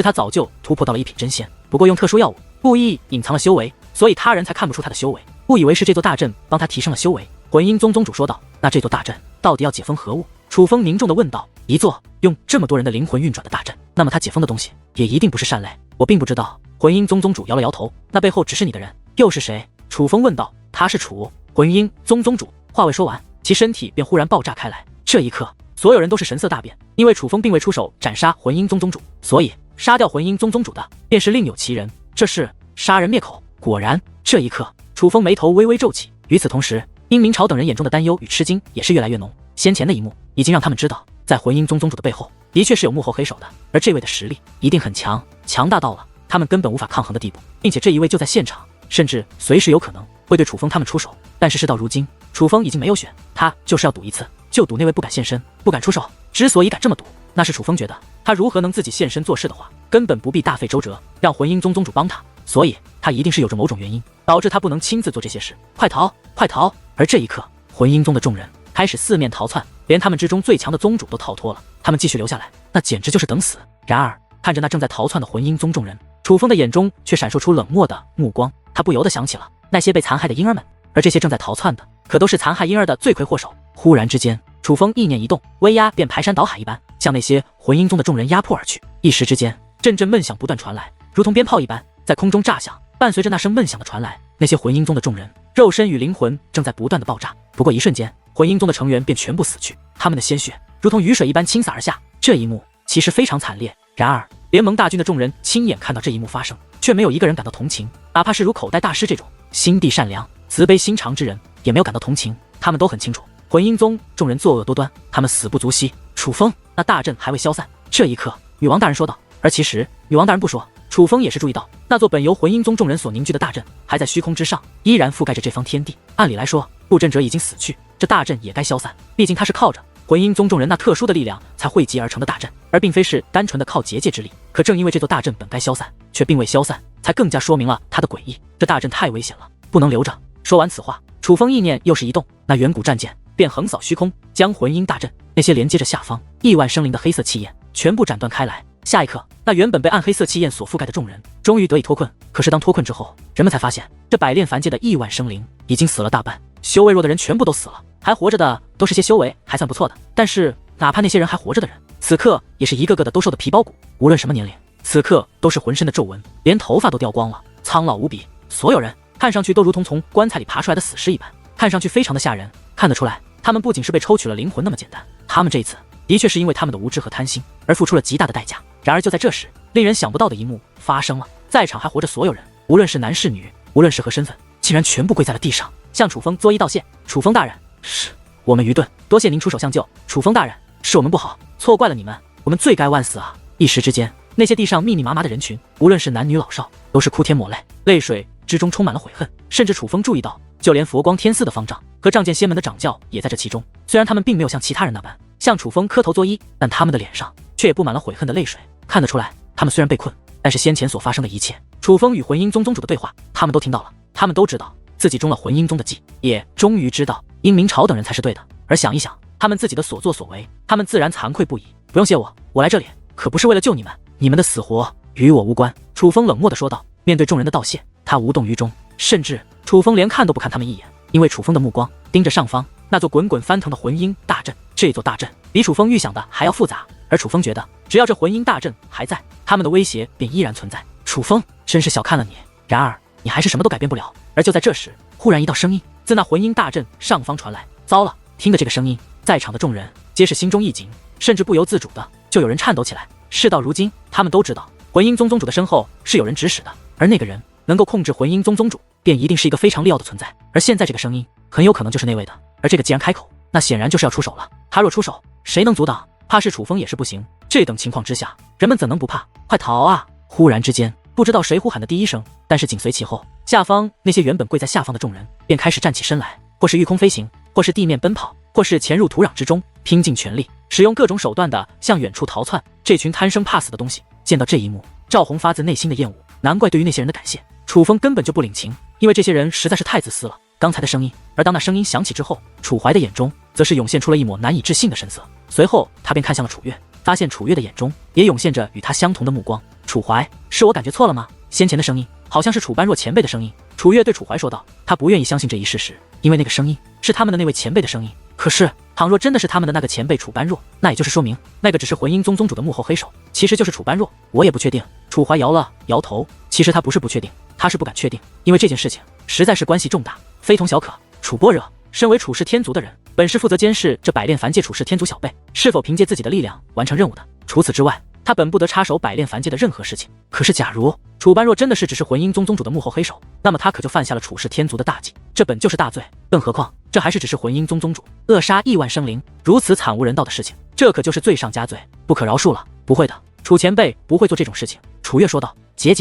他早就突破到了一品真仙，不过用特殊药物故意隐藏了修为，所以他人才看不出他的修为，误以为是这座大阵帮他提升了修为。魂婴宗宗主说道。那这座大阵到底要解封何物？楚风凝重地问道。一座用这么多人的灵魂运转的大阵，那么他解封的东西也一定不是善类。我并不知道。魂婴宗宗主摇了摇头。那背后指示你的人又是谁？楚风问道。他是楚魂婴宗宗主。话未说完，其身体便忽然爆炸开来。这一刻，所有人都是神色大变，因为楚风并未出手斩杀魂婴宗宗主，所以杀掉魂婴宗宗主的便是另有其人，这是杀人灭口。果然，这一刻，楚风眉头微微皱起。与此同时，殷明朝等人眼中的担忧与吃惊也是越来越浓。先前的一幕已经让他们知道，在魂婴宗宗主的背后的确是有幕后黑手的，而这位的实力一定很强，强大到了他们根本无法抗衡的地步，并且这一位就在现场，甚至随时有可能会对楚风他们出手。但是事到如今，楚风已经没有选，他就是要赌一次，就赌那位不敢现身，不敢出手。之所以敢这么赌，那是楚风觉得他如何能自己现身做事的话，根本不必大费周折让魂婴宗宗主帮他，所以他一定是有着某种原因导致他不能亲自做这些事。快逃，快逃！而这一刻，魂婴宗的众人开始四面逃窜，连他们之中最强的宗主都逃脱了，他们继续留下来，那简直就是等死。然而看着那正在逃窜的魂婴宗众人，楚风的眼中却闪烁出冷漠的目光，他不由得想起了那些被残害的婴儿们，而这些正在逃窜的可都是残害婴儿的罪魁祸首。忽然之间，楚风意念一动，威压便排山倒海一般向那些魂婴宗的众人压迫而去。一时之间，阵阵闷响不断传来，如同鞭炮一般在空中炸响。伴随着那声闷响的传来，那些魂婴宗的众人肉身与灵魂正在不断的爆炸。不过一瞬间，魂婴宗的成员便全部死去，他们的鲜血如同雨水一般倾洒而下。这一幕其实非常惨烈，然而联盟大军的众人亲眼看到这一幕发生，却没有一个人感到同情，哪怕是如口袋大师这种心地善良、慈悲心肠之人，也没有感到同情。他们都很清楚，魂婴宗众人作恶多端，他们死不足惜。楚风，那大阵还未消散。这一刻，女王大人说道。而其实女王大人不说，楚风也是注意到，那座本由魂婴宗众人所凝聚的大阵还在虚空之上，依然覆盖着这方天地。按理来说，布阵者已经死去，这大阵也该消散，毕竟他是靠着魂婴宗众人那特殊的力量才汇集而成的大阵，而并非是单纯的靠结界之力。可正因为这座大阵本该消散，却并未消散，才更加说明了它的诡异。这大阵太危险了，不能留着。说完此话，楚风意念又是一动，那远古战剑便横扫虚空，将魂婴大阵那些连接着下方亿万生灵的黑色气焰全部斩断开来。下一刻，那原本被暗黑色气焰所覆盖的众人终于得以脱困。可是当脱困之后，人们才发现，这百炼凡界的亿万生灵已经死了大半，修为弱的人全部都死了，还活着的都是些修为还算不错的。但是哪怕那些人还活着的人，此刻也是一个个的都瘦得皮包骨，无论什么年龄，此刻都是浑身的皱纹，连头发都掉光了，苍老无比。所有人看上去都如同从棺材里爬出来的死尸一般，看上去非常的吓人。看得出来，他们不仅是被抽取了灵魂那么简单，他们这一次的确是因为他们的无知和贪心而付出了极大的代价。然而就在这时，令人想不到的一幕发生了，在场还活着所有人，无论是男是女，无论是何身份，竟然全部跪在了地上，向楚风作揖道谢。楚风大人，是我们愚钝，多谢您出手相救。楚风大人，是我们不好，错怪了你们，我们罪该万死啊！一时之间，那些地上密密麻麻的人群，无论是男女老少，都是哭天抹泪，泪水之中充满了悔恨。甚至楚风注意到，就连佛光天寺的方丈和仗剑仙门的掌教也在这其中。虽然他们并没有像其他人那般向楚风磕头作揖，但他们的脸上却也布满了悔恨的泪水。看得出来，他们虽然被困，但是先前所发生的一切，楚风与魂阴宗宗主的对话，他们都听到了。他们都知道自己中了魂阴宗的计，也终于知道殷明朝等人才是对的。而想一想他们自己的所作所为，他们自然惭愧不已。不用谢我，我来这里可不是为了救你们，你们的死活与我无关。楚风冷漠地说道。面对众人的道谢，他无动于衷，甚至楚风连看都不看他们一眼，因为楚风的目光盯着上方那座滚滚翻腾的魂阴大阵。这座大阵比楚风预想的还要复杂，而楚风觉得只要这魂阴大阵还在，他们的威胁便依然存在。楚风真是小看了你，然而你还是什么都改变不了。而就在这时，忽然一道声音自那魂阴大阵上方传来。糟了！听着这个声音，在场的众人皆是心中一紧，甚至不由自主的就有人颤抖起来。事到如今，他们都知道魂阴宗宗主的身后是有人指使的，而那个人能够控制魂阴宗宗主，便一定是一个非常利奥的存在。而现在这个声音很有可能就是那位的，而这个既然开口，那显然就是要出手了。他若出手，谁能阻挡？怕是楚风也是不行。这等情况之下，人们怎能不怕？快逃啊！忽然之间，不知道谁呼喊的第一声，但是紧随其后，下方那些原本跪在下方的众人便开始站起身来，或是御空飞行，或是地面奔跑，或是潜入土壤之中，拼尽全力，使用各种手段的向远处逃窜。这群贪生怕死的东西，见到这一幕，赵红发自内心的厌恶。难怪对于那些人的感谢，楚风根本就不领情，因为这些人实在是太自私了。刚才的声音，而当那声音响起之后，楚怀的眼中则是涌现出了一抹难以置信的神色。随后他便看向了楚月，发现楚月的眼中也涌现着与他相同的目光。楚怀，是我感觉错了吗？先前的声音好像是楚般若前辈的声音。楚月对楚怀说道，他不愿意相信这一事实，因为那个声音是他们的那位前辈的声音。可是倘若真的是他们的那个前辈楚般若，那也就是说明那个只是魂阴宗宗主的幕后黑手，其实就是楚般若。我也不确定。楚怀摇了摇头，其实他不是不确定，他是不敢确定，因为这件事情实在是关系重大，非同小可。楚般若身为处世天族的人，本是负责监视这百炼凡界处世天族小辈是否凭借自己的力量完成任务的。除此之外，他本不得插手百炼凡界的任何事情。可是假如楚般若真的是只是魂阴宗宗主的幕后黑手，那么他可就犯下了处世天族的大忌，这本就是大罪。更何况这还是只是魂阴宗宗主扼杀亿万生灵，如此惨无人道的事情，这可就是罪上加罪，不可饶恕了。不会的，楚前辈不会做这种事情。楚月说道。结。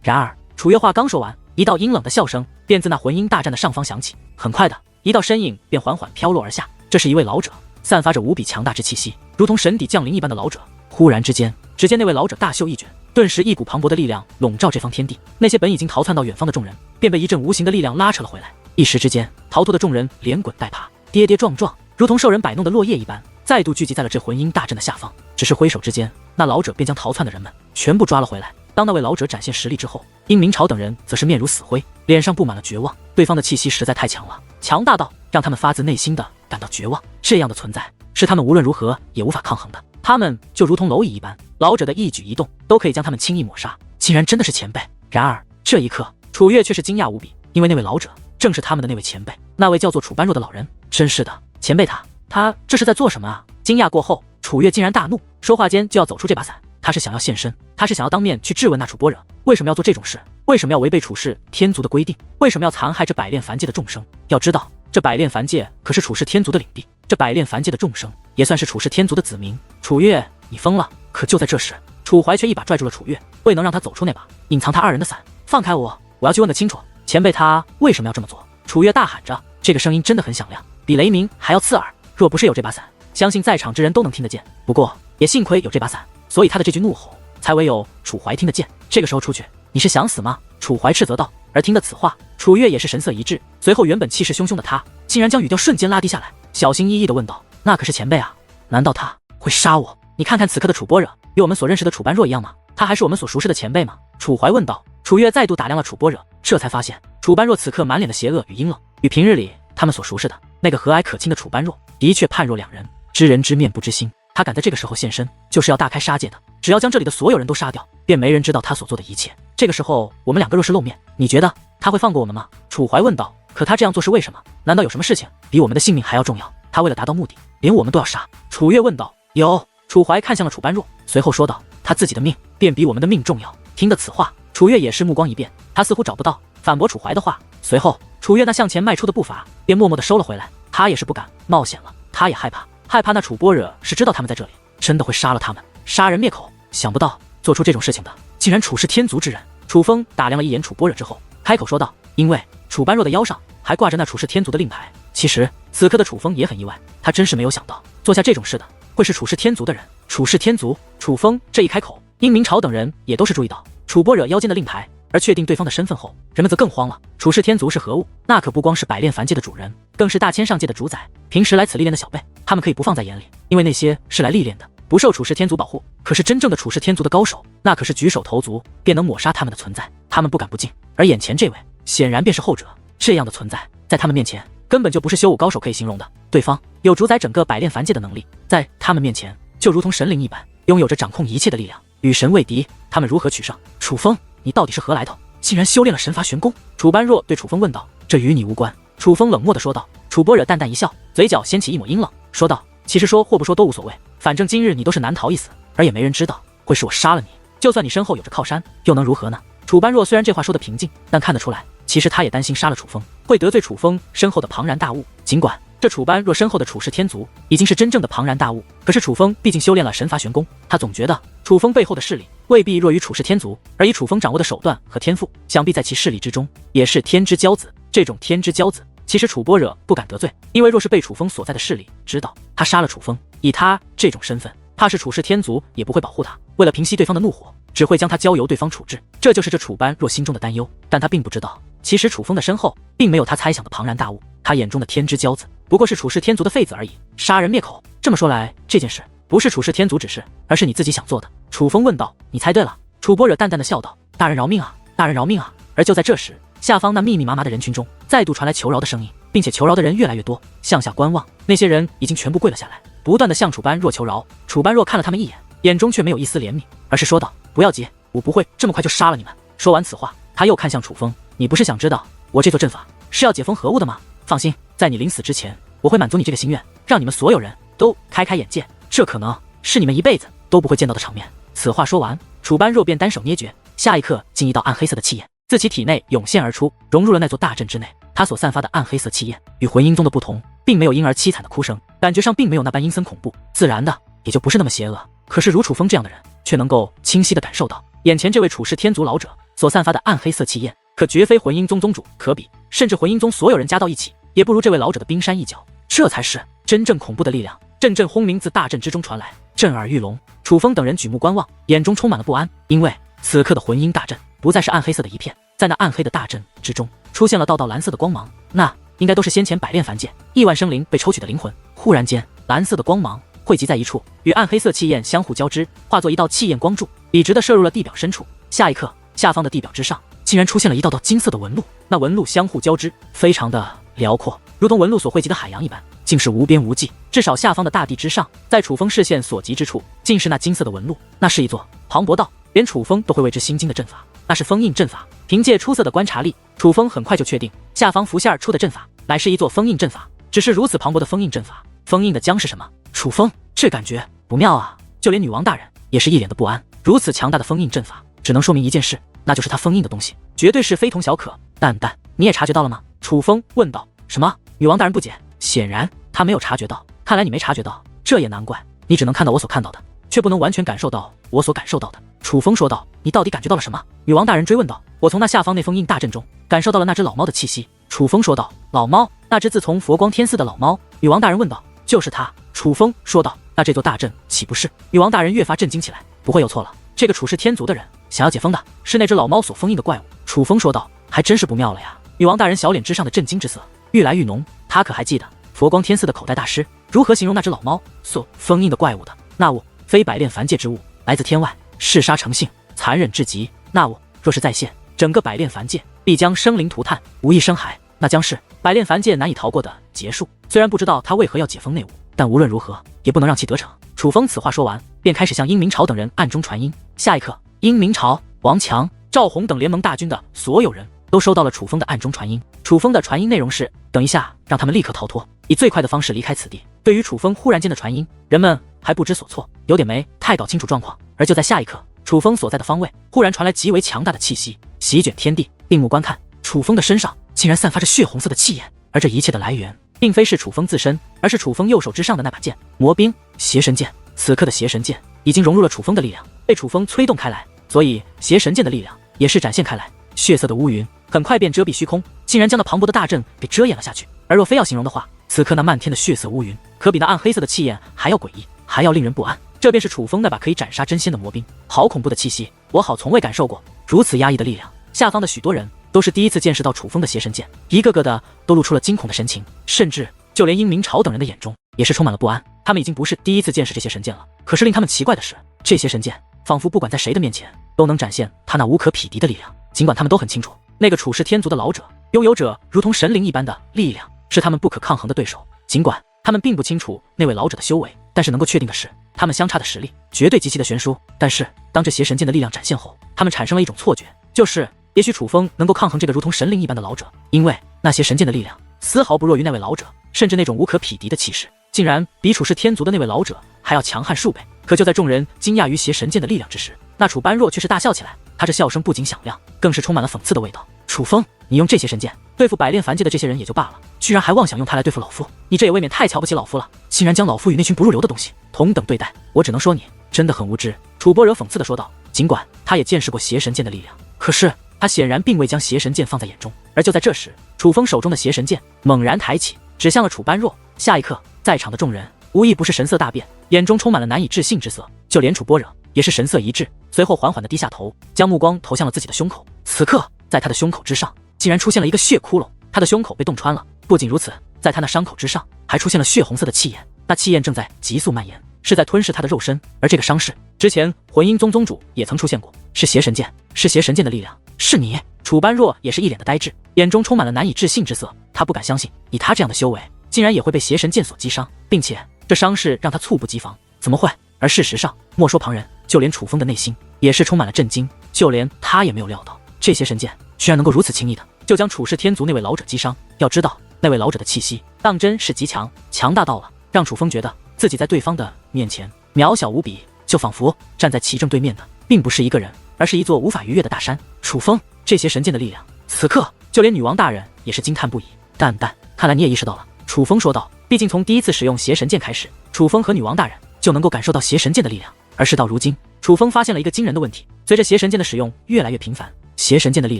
然而楚月话刚说完，一道阴冷的笑声便自那魂阴大战的上方响起。很快的，一道身影便缓缓飘落而下，这是一位老者，散发着无比强大之气息，如同神邸降临一般的老者。忽然之间，只见那位老者大袖一卷，顿时一股磅礴的力量笼罩这方天地。那些本已经逃窜到远方的众人，便被一阵无形的力量拉扯了回来。一时之间，逃脱的众人连滚带爬，跌跌撞撞，如同受人摆弄的落叶一般，再度聚集在了这魂阴大阵的下方。只是挥手之间，那老者便将逃窜的人们全部抓了回来。当那位老者展现实力之后，殷明朝等人则是面如死灰，脸上布满了绝望。对方的气息实在太强了，强大到让他们发自内心的感到绝望。这样的存在是他们无论如何也无法抗衡的。他们就如同蝼蚁一般，老者的一举一动都可以将他们轻易抹杀。竟然真的是前辈！然而这一刻，楚月却是惊讶无比，因为那位老者正是他们的那位前辈，那位叫做楚般若的老人。真是的，前辈他这是在做什么啊？惊讶过后，楚月竟然大怒，说话间就要走出这把伞。他是想要现身，他是想要当面去质问那楚般若为什么要做这种事，为什么要违背处世天族的规定，为什么要残害这百炼凡界的众生。要知道，这百炼凡界可是处世天族的领地，这百炼凡界的众生也算是处世天族的子民。楚月，你疯了！可就在这时，楚怀却一把拽住了楚月，未能让他走出那把隐藏他二人的伞。放开我！我要去问个清楚，前辈他为什么要这么做？楚月大喊着，这个声音真的很响亮，比雷鸣还要刺耳。若不是有这把伞，相信在场之人都能听得见。不过也幸亏有这把伞，所以他的这句怒吼才唯有楚怀听得见。这个时候出去，你是想死吗？楚怀斥责道。而听得此话，楚月也是神色一滞，随后原本气势汹汹的他，竟然将语调瞬间拉低下来，小心翼翼地问道：那可是前辈啊，难道他会杀我？你看看此刻的楚般若，与我们所认识的楚般若一样吗？他还是我们所熟识的前辈吗？楚怀问道。楚月再度打量了楚般若，这才发现楚般若此刻满脸的邪恶与阴冷，与平日里他们所熟识的那个和蔼可亲的楚般若的确判若两人。知人知面不知心，他敢在这个时候现身，就是要大开杀戒的。只要将这里的所有人都杀掉，便没人知道他所做的一切。这个时候我们两个若是露面，你觉得他会放过我们吗？楚怀问道。可他这样做是为什么？难道有什么事情比我们的性命还要重要？他为了达到目的，连我们都要杀？楚月问道。有。楚怀看向了楚般若，随后说道，他自己的命便比我们的命重要。听得此话，楚月也是目光一变，他似乎找不到反驳楚怀的话。随后，楚月那向前迈出的步伐便默默地收了回来。他也是不敢冒险了，他也害怕那楚般若是知道他们在这里，真的会杀了他们，杀人灭口。想不到做出这种事情的，竟然楚是天族之人。楚风打量了一眼楚般若之后，开口说道：“因为楚般若的腰上还挂着那楚是天族的令牌。”其实此刻的楚风也很意外，他真是没有想到做下这种事的会是楚是天族的人。楚是天族，楚风这一开口，殷明朝等人也都是注意到楚般若腰间的令牌，而确定对方的身份后，人们则更慌了。楚是天族是何物？那可不光是百炼凡界的主人，更是大千上界的主宰。平时来此历练的小辈，他们可以不放在眼里，因为那些是来历练的，不受楚是天族保护。可是真正的楚是天族的高手，那可是举手投足便能抹杀他们的存在，他们不敢不敬。而眼前这位，显然便是后者。这样的存在，在他们面前根本就不是修武高手可以形容的。对方有主宰整个百炼凡界的能力，在他们面前就如同神灵一般，拥有着掌控一切的力量。与神为敌，他们如何取胜？楚风，你到底是何来头？竟然修炼了神罚玄功？楚般若对楚风问道。这与你无关。楚风冷漠地说道。楚般若淡淡一笑，嘴角掀起一抹阴冷，说道：其实说或不说都无所谓，反正今日你都是难逃一死，而也没人知道会是我杀了你。就算你身后有着靠山，又能如何呢？楚般若虽然这话说得平静，但看得出来，其实他也担心杀了楚风会得罪楚风身后的庞然大物。尽管这楚般若身后的楚氏天族已经是真正的庞然大物，可是楚风毕竟修炼了神罚玄功，他总觉得楚风背后的势力未必弱于楚氏天族，而以楚风掌握的手段和天赋，想必在其势力之中也是天之骄子。这种天之骄子，其实楚般若不敢得罪，因为若是被楚风所在的势力知道他杀了楚风，以他这种身份，怕是楚氏天族也不会保护他。为了平息对方的怒火，只会将他交由对方处置。这就是这楚般若心中的担忧。但他并不知道，其实楚风的身后并没有他猜想的庞然大物，他眼中的天之骄子不过是楚氏天族的废子而已，杀人灭口。这么说来，这件事不是楚氏天族指示，而是你自己想做的。楚风问道。你猜对了。楚般若淡淡的笑道。大人饶命啊，大人饶命啊。而就在这时，下方那密密麻麻的人群中再度传来求饶的声音，并且求饶的人越来越多。向下观望，那些人已经全部跪了下来，不断的向楚般若求饶。楚般若看了他们一眼，眼中却没有一丝怜悯，而是说道：不要急，我不会这么快就杀了你们。说完此话，他又看向楚风，你不是想知道我这座阵法是要解封何物的吗？放心，在你临死之前，我会满足你这个心愿，让你们所有人都开开眼界，这可能是你们一辈子都不会见到的场面。此话说完，楚般若便单手捏诀，下一刻竟一道暗黑色的气焰自其体内涌现而出，融入了那座大阵之内。他所散发的暗黑色气焰与魂音宗的不同，并没有婴儿凄惨的哭声，感觉上并没有那般阴森恐怖，自然的也就不是那么邪恶。可是如楚风这样的人，却能够清晰地感受到，眼前这位楚氏天族老者所散发的暗黑色气焰，可绝非魂音宗宗主可比，甚至魂音宗所有人加到一起，也不如这位老者的冰山一角。这才是真正恐怖的力量。阵阵轰鸣自大阵之中传来，震耳欲聋。楚风等人举目观望，眼中充满了不安，因为此刻的魂音大阵不再是暗黑色的一片，在那暗黑的大阵之中出现了道道蓝色的光芒，那应该都是先前百炼凡界亿万生灵被抽取的灵魂。忽然间，蓝色的光芒汇集在一处，与暗黑色气焰相互交织，化作一道气焰光柱，笔直地射入了地表深处。下一刻，下方的地表之上竟然出现了一道道金色的纹路，那纹路相互交织，非常的辽阔，如同纹路所汇集的海洋一般，竟是无边无际。至少下方的大地之上，在楚风视线所及之处，竟是那金色的纹路。那是一座磅礴到连楚风都会为之心惊的阵法，那是封印阵法。凭借出色的观察力，楚风很快就确定下方浮现而出的阵法乃是一座封印阵法。只是如此磅礴的封印阵法，封印的将是什么？楚风这感觉不妙啊！就连女王大人也是一脸的不安。如此强大的封印阵法，只能说明一件事，那就是他封印的东西绝对是非同小可。淡淡，你也察觉到了吗？楚风问道。什么？女王大人不解，显然他没有察觉到。看来你没察觉到，这也难怪，你只能看到我所看到的，却不能完全感受到我所感受到的。楚风说道。你到底感觉到了什么？女王大人追问道。我从那下方那封印大阵中感受到了那只老猫的气息。楚风说道。老猫？那只自从佛光天寺的老猫？女王大人问道。就是他。楚风说道。那这座大阵岂不是？女王大人越发震惊起来。不会有错了，这个楚氏天族的人想要解封的是那只老猫所封印的怪物。楚风说道。还真是不妙了呀。女王大人小脸之上的震惊之色愈来愈浓，她可还记得佛光天寺的口袋大师如何形容那只老猫所封印的怪物的？那物非百炼凡界之物，来自天外，嗜杀成性，残忍至极。那物若是再现，整个百炼凡界必将生灵涂炭，无一生还，那将是百炼凡界难以逃过的结束。虽然不知道他为何要解封内物，但无论如何也不能让其得逞。楚风此话说完，便开始向殷明朝等人暗中传音。下一刻，殷明朝、王强、赵宏等联盟大军的所有人都收到了楚风的暗中传音。楚风的传音内容是：等一下，让他们立刻逃脱，以最快的方式离开此地。对于楚风忽然间的传音，人们还不知所措，有点没太搞清楚状况。而就在下一刻，楚风所在的方位忽然传来极为强大的气息，席卷天地。定目观看，楚风的身上竟然散发着血红色的气焰，而这一切的来源并非是楚风自身，而是楚风右手之上的那把剑——魔兵邪神剑。此刻的邪神剑已经融入了楚风的力量，被楚风催动开来，所以邪神剑的力量也是展现开来。血色的乌云很快便遮蔽虚空，竟然将那磅礴的大阵给遮掩了下去。而若非要形容的话，此刻那漫天的血色乌云可比那暗黑色的气焰还要诡异，还要令人不安。这便是楚风那把可以斩杀真仙的魔兵，好恐怖的气息，我好从未感受过如此压抑的力量。下方的许多人都是第一次见识到楚风的邪神剑，一个个的都露出了惊恐的神情，甚至就连殷明朝等人的眼中也是充满了不安。他们已经不是第一次见识这些神剑了，可是令他们奇怪的是，这些神剑仿佛不管在谁的面前都能展现他那无可匹敌的力量。尽管他们都很清楚，那个处世天族的老者拥有着如同神灵一般的力量，是他们不可抗衡的对手。尽管他们并不清楚那位老者的修为，但是能够确定的是，他们相差的实力绝对极其的悬殊。但是当这邪神剑的力量展现后，他们产生了一种错觉，就是也许楚风能够抗衡这个如同神灵一般的老者，因为那些神剑的力量丝毫不弱于那位老者，甚至那种无可匹敌的气势竟然比处世天族的那位老者还要强悍数倍。可就在众人惊讶于邪神剑的力量之时，那楚般若却是大笑起来，他这笑声不仅响亮，更是充满了讽刺的味道。楚风，你用这些神剑对付百炼凡界的这些人也就罢了，居然还妄想用它来对付老夫，你这也未免太瞧不起老夫了，竟然将老夫与那群不入流的东西同等对待，我只能说你真的很无知。楚般若讽刺地说道。尽管他也见识过邪神剑的力量，可是他显然并未将邪神剑放在眼中。而就在这时，楚风手中的邪神剑猛然抬起，指向了楚般若。下一刻，在场的众人无一不是神色大变，眼中充满了难以置信之色，就连楚般若也是神色一滞，随后缓缓地低下头，将目光投向了自己的胸口。此刻在他的胸口之上竟然出现了一个血窟窿，他的胸口被洞穿了。不仅如此，在他那伤口之上还出现了血红色的气焰，那气焰正在急速蔓延，是在吞噬他的肉身。而这个伤势之前魂音宗宗主也曾出现过，是邪神剑，是邪神剑的力量。是你？楚般若也是一脸的呆滞，眼中充满了难以置信之色，他不敢相信以他这样的修为竟然也会被邪神剑所击伤，并且这伤势让他猝不及防，怎么会？而事实上，莫说旁人，就连楚风的内心也是充满了震惊，就连他也没有料到这邪神剑居然能够如此轻易的就将处世天族那位老者击伤。要知道那位老者的气息当真是极强，强大到了让楚风觉得自己在对方的面前渺小无比，就仿佛站在其正对面的并不是一个人，而是一座无法逾越的大山。楚风，这些神剑的力量，此刻就连女王大人也是惊叹不已。淡淡，看来你也意识到了。楚风说道，毕竟从第一次使用邪神剑开始，楚风和女王大人就能够感受到邪神剑的力量，而事到如今，楚风发现了一个惊人的问题，随着邪神剑的使用越来越频繁，邪神剑的力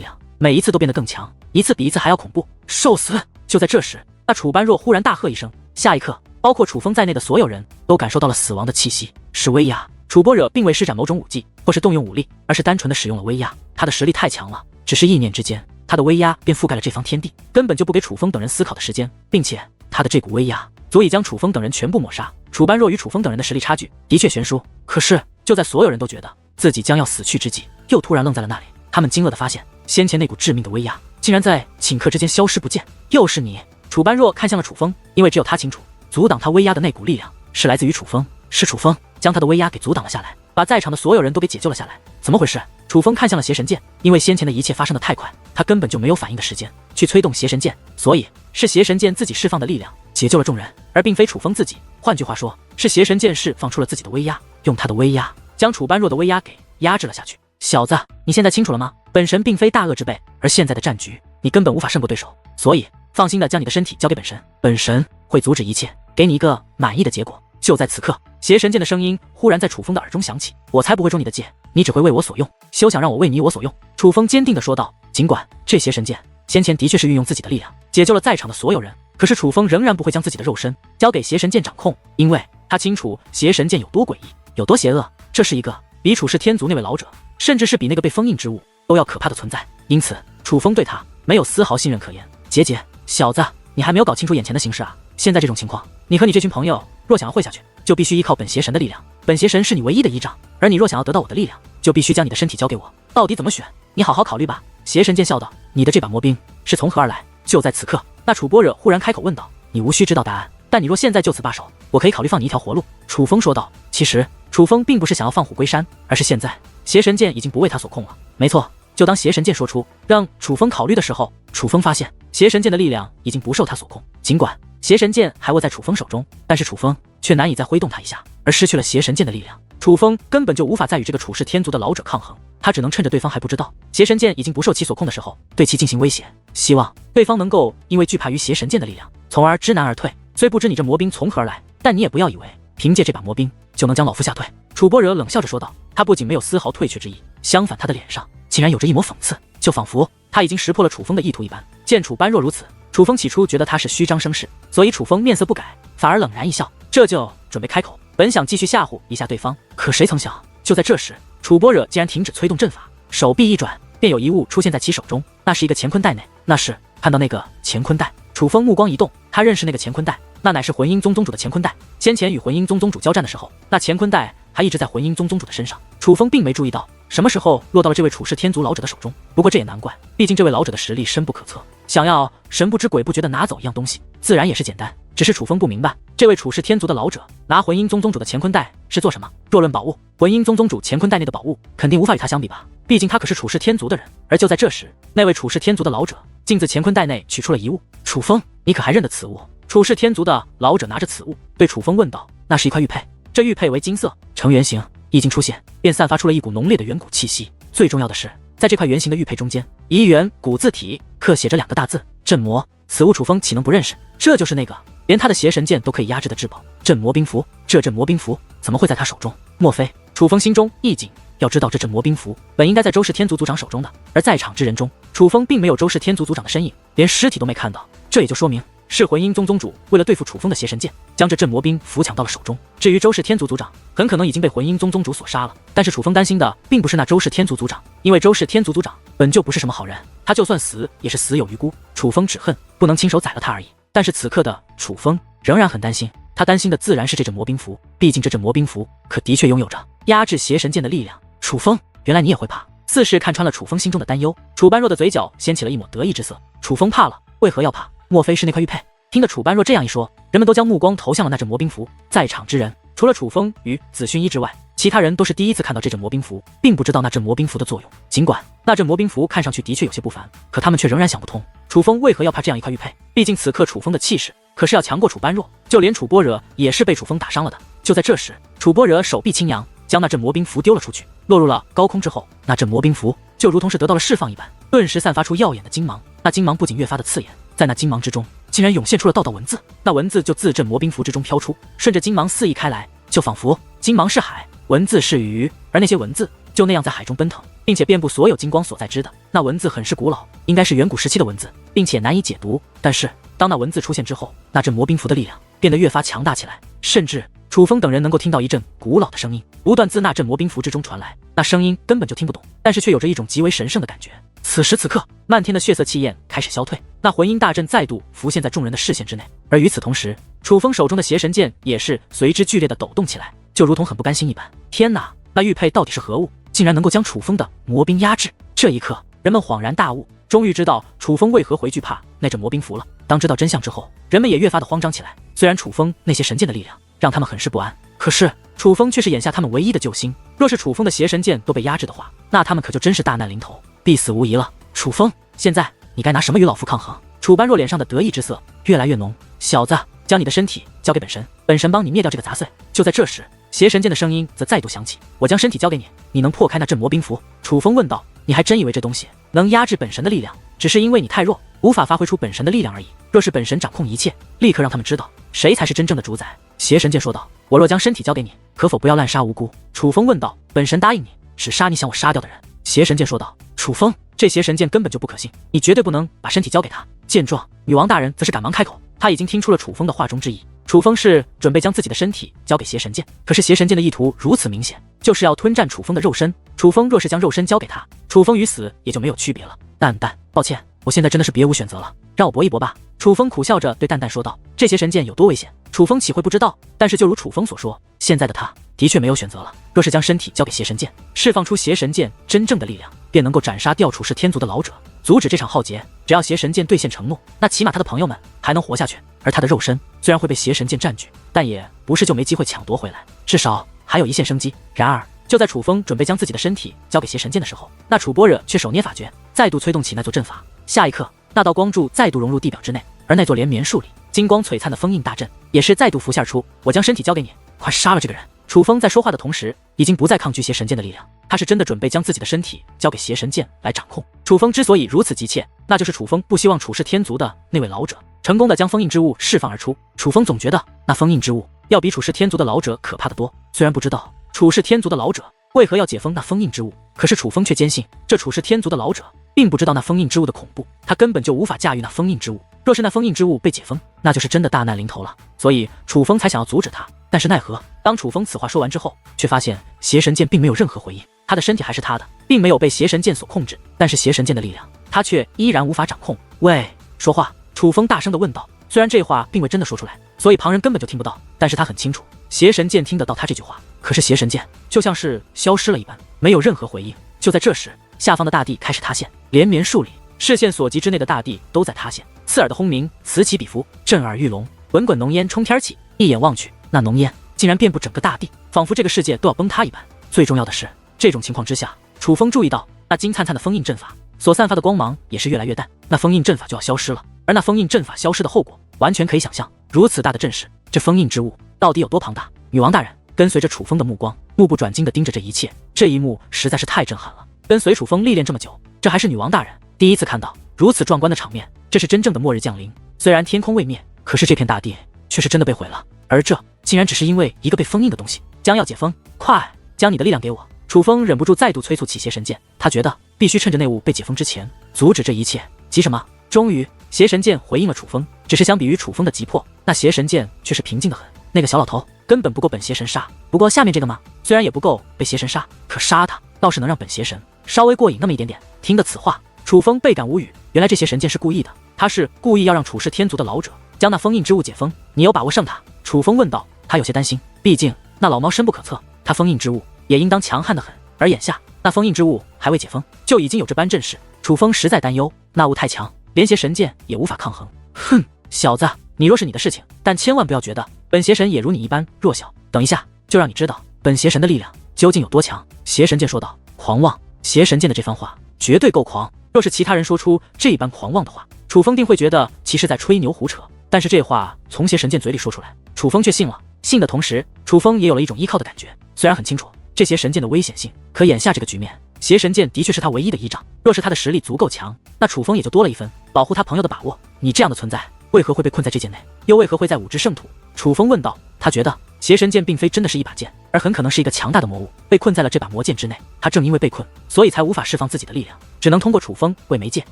量每一次都变得更强，一次比一次还要恐怖。受死！就在这时，那楚般若忽然大喝一声，下一刻，包括楚风在内的所有人都感受到了死亡的气息，是威压。楚般若并未施展某种武技或是动用武力，而是单纯的使用了威压。他的实力太强了，只是意念之间，他的威压便覆盖了这方天地，根本就不给楚风等人思考的时间，并且他的这股威压足以将楚风等人全部抹杀。楚般若与楚风等人的实力差距的确悬殊，可是就在所有人都觉得自己将要死去之际，又突然愣在了那里。他们惊愕地发现，先前那股致命的威压竟然在顷刻之间消失不见。又是你！楚般若看向了楚风，因为只有他清楚，阻挡他威压的那股力量是来自于楚风，是楚风将他的威压给阻挡了下来，把在场的所有人都给解救了下来。怎么回事？楚风看向了邪神剑，因为先前的一切发生的太快，他根本就没有反应的时间去催动邪神剑，所以是邪神剑自己释放的力量解救了众人，而并非楚风自己。换句话说，是邪神剑释放出了自己的威压，用他的威压将楚般若的威压给压制了下去。小子，你现在清楚了吗？本神并非大恶之辈，而现在的战局你根本无法胜过对手，所以放心的将你的身体交给本神，本神会阻止一切，给你一个满意的结果。就在此刻，邪神剑的声音忽然在楚风的耳中响起，我才不会中你的计，你只会为我所用，休想让我为你我所用。楚风坚定地说道。尽管这邪神剑先前的确是运用自己的力量解救了在场的所有人，可是楚风仍然不会将自己的肉身交给邪神剑掌控，因为他清楚邪神剑有多诡异，有多邪恶，这是一个比处世天族那位老者，甚至是比那个被封印之物都要可怕的存在，因此楚风对他没有丝毫信任可言。结节，小子，你还没有搞清楚眼前的形势啊！现在这种情况，你和你这群朋友若想要混下去，就必须依靠本邪神的力量，本邪神是你唯一的依仗，而你若想要得到我的力量，就必须将你的身体交给我。到底怎么选？你好好考虑吧。邪神剑笑道，你的这把魔兵是从何而来？就在此刻，那楚般若忽然开口问道，你无需知道答案，但你若现在就此罢手，我可以考虑放你一条活路。楚风说道。其实楚风并不是想要放虎归山，而是现在邪神剑已经不为他所控了。没错，就当邪神剑说出让楚风考虑的时候，楚风发现邪神剑的力量已经不受他所控。尽管邪神剑还握在楚风手中，但是楚风却难以再挥动它一下，而失去了邪神剑的力量。楚风根本就无法再与这个处世天族的老者抗衡，他只能趁着对方还不知道邪神剑已经不受其所控的时候，对其进行威胁，希望对方能够因为惧怕于邪神剑的力量，从而知难而退。虽不知你这魔兵从何而来，但你也不要以为凭借这把魔兵就能将老夫吓退。楚般若冷笑着说道，他不仅没有丝毫退却之意，相反他的脸上竟然有着一抹讽刺，就仿佛他已经识破了楚风的意图一般。见楚般若如此，楚风起初觉得他是虚张声势，所以楚风面色不改，反而冷然一笑，这就准备开口，本想继续吓唬一下对方，可谁曾想就在这时，楚般若竟然停止催动阵法，手臂一转，便有一物出现在其手中，那是一个乾坤袋内。那是看到那个乾坤袋，楚风目光一动，他认识那个乾坤袋，那乃是魂阴宗宗主的乾坤袋。先前与魂阴宗宗主交战的时候，那乾坤袋还一直在魂阴宗宗主的身上，楚风并没注意到什么时候落到了这位处世天族老者的手中。不过这也难怪，毕竟这位老者的实力深不可测，想要神不知鬼不觉的拿走一样东西，自然也是简单。只是楚风不明白，这位处世天族的老者拿魂阴宗宗主的乾坤袋是做什么？若论宝物，魂阴宗宗主乾坤袋内的宝物肯定无法与他相比吧？毕竟他可是处世天族的人。而就在这时，那位处世天族的老者竟自乾坤袋内取出了一物。楚风，你可还认得此物？处世天族的老者拿着此物对楚风问道。那是一块玉佩，这玉佩为金色，呈圆形，一经出现便散发出了一股浓烈的远古气息。最重要的是，在这块圆形的玉佩中间，以远古字体刻写着2个大字：镇魔。此物楚风岂能不认识？这就是那个连他的邪神剑都可以压制的至宝镇魔兵符。这镇魔兵符怎么会在他手中？莫非？楚风心中一紧。要知道这镇魔兵符本应该在周氏天族族长手中的，而在场之人中，楚风并没有周氏天族族长的身影，连尸体都没看到。这也就说明是魂阴宗宗主为了对付楚风的邪神剑，将这镇魔兵符抢到了手中。至于周氏天族族长，很可能已经被魂阴宗宗主所杀了。但是楚风担心的并不是那周氏天族族长，因为周氏天族族长本就不是什么好人，他就算死也是死有余辜。楚风只恨不能亲手宰了他而已。但是此刻的楚风仍然很担心，他担心的自然是这镇魔兵符，毕竟这镇魔兵符可的确拥有着压制邪神剑的力量。楚风，原来你也会怕。似是看穿了楚风心中的担忧，楚般若的嘴角掀起了一抹得意之色。楚风怕了？为何要怕？莫非是那块玉佩？听得楚般若这样一说，人们都将目光投向了那镇魔兵符。在场之人除了楚风与紫薰衣之外，其他人都是第一次看到这镇魔兵符，并不知道那镇魔兵符的作用。尽管那镇魔兵符看上去的确有些不凡，可他们却仍然想不通楚风为何要怕这样一块玉佩。毕竟此刻楚风的气势可是要强过楚般若，就连楚般若也是被楚风打伤了的。就在这时，楚般若手臂轻扬，将那镇魔兵符丢了出去，落入了高空之后，那镇魔兵符就如同是得到了释放一般，顿时散发出耀眼的金芒。那金芒不仅越发的刺眼，在那金芒之中竟然涌现出了道道文字，那文字就自镇魔兵符之中飘出，顺着金芒肆意开来，就仿佛金芒是海，文字是鱼，而那些文字就那样在海中奔腾，并且遍布所有金光所在之的。那文字很是古老，应该是远古时期的文字，并且难以解读。但是当那文字出现之后，那镇魔兵符的力量变得越发强大起来，甚至楚风等人能够听到一阵古老的声音不断自那镇魔兵符之中传来，那声音根本就听不懂，但是却有着一种极为神圣的感觉。此时此刻，漫天的血色气焰开始消退，那魂阴大阵再度浮现在众人的视线之内。而与此同时，楚风手中的邪神剑也是随之剧烈的抖动起来，就如同很不甘心一般。天哪，那玉佩到底是何物？竟然能够将楚风的魔兵压制！这一刻，人们恍然大悟，终于知道楚风为何会惧怕那阵魔兵符了。当知道真相之后，人们也越发的慌张起来。虽然楚风那些神剑的力量让他们很是不安，可是楚风却是眼下他们唯一的救星。若是楚风的邪神剑都被压制的话，那他们可就真是大难临头，必死无疑了。楚风，现在你该拿什么与老夫抗衡？楚般若脸上的得意之色越来越浓。小子，将你的身体交给本神，本神帮你灭掉这个杂碎。就在这时，邪神剑的声音则再度响起，我将身体交给你，你能破开那镇魔兵符？楚风问道。你还真以为这东西能压制本神的力量？只是因为你太弱，无法发挥出本神的力量而已。若是本神掌控一切，立刻让他们知道谁才是真正的主宰。邪神剑说道。我若将身体交给你，可否不要滥杀无辜？楚风问道。本神答应你，只杀你想我杀掉的人。邪神剑说道。楚风，这邪神剑根本就不可信，你绝对不能把身体交给他。见状，女王大人则是赶忙开口，她已经听出了楚风的话中之意。楚风是准备将自己的身体交给邪神剑，可是邪神剑的意图如此明显，就是要吞占楚风的肉身。楚风若是将肉身交给他，楚风与死也就没有区别了。蛋蛋，抱歉，我现在真的是别无选择了，让我搏一搏吧。楚风苦笑着对蛋蛋说道。这邪神剑有多危险，楚风岂会不知道？但是就如楚风所说，现在的他的确没有选择了。若是将身体交给邪神剑，释放出邪神剑真正的力量，便能够斩杀掉处世天族的老者，阻止这场浩劫。只要邪神剑兑现承诺，那起码他的朋友们还能活下去，而他的肉身虽然会被邪神剑占据，但也不是就没机会抢夺回来，至少还有一线生机。然而就在楚风准备将自己的身体交给邪神剑的时候，那楚般若却手捏法诀，再度催动起那座阵法。下一刻，那道光柱再度融入地表之内，而那座连绵树里金光璀璨的封印大阵也是再度浮现出。我将身体交给你，快杀了这个人！楚风在说话的同时，已经不再抗拒邪神剑的力量，他是真的准备将自己的身体交给邪神剑来掌控。楚风之所以如此急切，那就是楚风不希望楚氏天族的那位老者成功的将封印之物释放而出。楚风总觉得那封印之物要比楚氏天族的老者可怕得多。虽然不知道楚氏天族的老者为何要解封那封印之物，可是楚风却坚信这楚氏天族的老者并不知道那封印之物的恐怖，他根本就无法驾驭那封印之物。若是那封印之物被解封，那就是真的大难临头了。所以楚风才想要阻止他，但是奈何当楚风此话说完之后，却发现邪神剑并没有任何回应，他的身体还是他的，并没有被邪神剑所控制，但是邪神剑的力量他却依然无法掌控。喂，说话！楚风大声地问道。虽然这话并未真的说出来，所以旁人根本就听不到，但是他很清楚邪神剑听得到他这句话。可是邪神剑就像是消失了一般，没有任何回应。就在这时，下方的大地开始塌陷，连绵数里，视线所及之内的大地都在塌陷。刺耳的轰鸣此起彼伏，震耳欲聋，滚滚浓烟冲天起，一眼望去，那浓烟竟然遍布整个大地，仿佛这个世界都要崩塌一般。最重要的是，这种情况之下，楚风注意到那金灿灿的封印阵法所散发的光芒也是越来越淡，那封印阵法就要消失了。而那封印阵法消失的后果，完全可以想象，如此大的阵势，这封印之物到底有多庞大。女王大人跟随着楚风的目光，目不转睛地盯着这一切，这一幕实在是太震撼了。跟随楚风历练这么久，这还是女王大人第一次看到如此壮观的场面，这是真正的末日降临。虽然天空未灭，可是这片大地却是真的被毁了，而这竟然只是因为一个被封印的东西将要解封。快将你的力量给我！楚风忍不住再度催促起邪神剑，他觉得必须趁着内物被解封之前阻止这一切。急什么？终于邪神剑回应了楚风，只是相比于楚风的急迫，那邪神剑却是平静的很。那个小老头根本不够本邪神杀，不过下面这个嘛，虽然也不够被邪神杀，可杀他倒是能让本邪神稍微过瘾那么一点点。听得此话，楚风倍感无语，原来这邪神剑是故意的，他是故意要让楚氏天族的老者将那封印之物解封。你有把握胜他？楚风问道。他有些担心，毕竟那老猫深不可测，他封印之物也应当强悍得很，而眼下那封印之物还未解封，就已经有这般阵势，楚风实在担忧那物太强，连邪神剑也无法抗衡。哼，小子，你若是你的事情，但千万不要觉得本邪神也如你一般弱小，等一下就让你知道本邪神的力量究竟有多强。邪神剑说道。狂妄！邪神剑的这番话绝对够狂，若是其他人说出这般狂妄的话，楚风定会觉得其实在吹牛胡扯，但是这话从邪神剑嘴里说出来，楚风却信了。信的同时，楚风也有了一种依靠的感觉。虽然很清楚这邪神剑的危险性，可眼下这个局面，邪神剑的确是他唯一的依仗。若是他的实力足够强，那楚风也就多了一分保护他朋友的把握。你这样的存在，为何会被困在这剑内？又为何会在五之圣土？楚风问道。他觉得邪神剑并非真的是一把剑，而很可能是一个强大的魔物，被困在了这把魔剑之内。他正因为被困，所以才无法释放自己的力量，只能通过楚风为媒介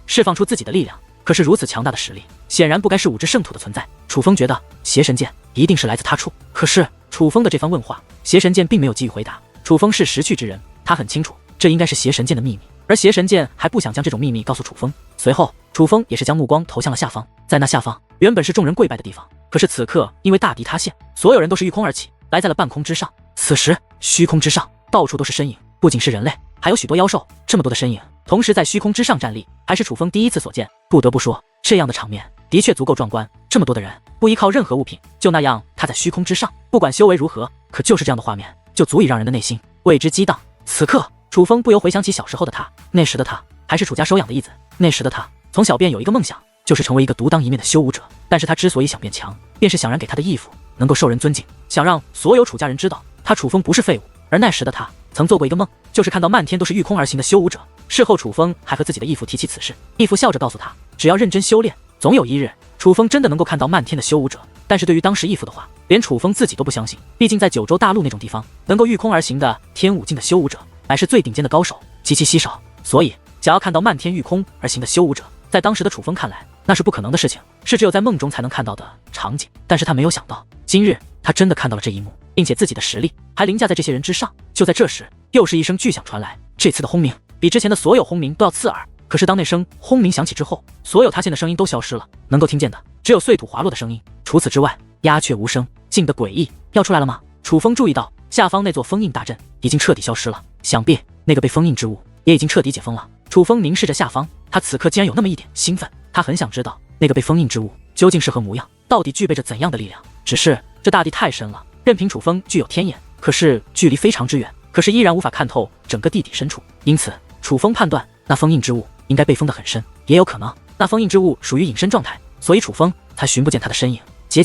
释放出自己的力量。可是如此强大的实力，显然不该是五之圣土的存在。楚风觉得邪神剑一定是来自他处。可是楚风的这番问话，邪神剑并没有给予回答。楚风是识趣之人，他很清楚这应该是邪神剑的秘密，而邪神剑还不想将这种秘密告诉楚风。随后楚风也是将目光投向了下方，在那下方原本是众人跪拜的地方，可是此刻因为大地塌陷，所有人都是御空而起，来在了半空之上。此时虚空之上到处都是身影，不仅是人类，还有许多妖兽，这么多的身影同时在虚空之上站立，还是楚风第一次所见。不得不说，这样的场面的确足够壮观。这么多的人不依靠任何物品，就那样踏在虚空之上，不管修为如何，可就是这样的画面就足以让人的内心为之激荡。此刻楚风不由回想起小时候的他，那时的他还是楚家收养的义子，那时的他从小便有一个梦想，就是成为一个独当一面的修武者。但是他之所以想变强，便是想让给他的义父能够受人尊敬，想让所有楚家人知道他楚风不是废物。而那时的他曾做过一个梦，就是看到漫天都是御空而行的修武者。事后楚风还和自己的义父提起此事，义父笑着告诉他，只要认真修炼，总有一日楚风真的能够看到漫天的修武者。但是对于当时义父的话，连楚风自己都不相信，毕竟在九州大陆那种地方，能够御空而行的天武境的修武者乃是最顶尖的高手，极其稀少。所以想要看到漫天御空而行的修武者，在当时的楚风看来那是不可能的事情，是只有在梦中才能看到的场景。但是他没有想到，今日他真的看到了这一幕，并且自己的实力还凌驾在这些人之上。就在这时，又是一声巨响传来，这次的轰鸣比之前的所有轰鸣都要刺耳。可是当那声轰鸣响起之后，所有塌陷的声音都消失了，能够听见的只有碎土滑落的声音，除此之外鸦雀无声，静得诡异。要出来了吗？楚风注意到下方那座封印大阵已经彻底消失了，想必那个被封印之物也已经彻底解封了。楚风凝视着下方，他此刻竟然有那么一点兴奋，他很想知道那个被封印之物究竟是何模样，到底具备着怎样的力量。只是这大地太深了，任凭楚风具有天眼，可是距离非常之远，可是依然无法看透整个地底深处。因此楚风判断那封印之物应该被封得很深，也有可能那封印之物属于隐身状态，所以楚风才寻不见他的身影。结。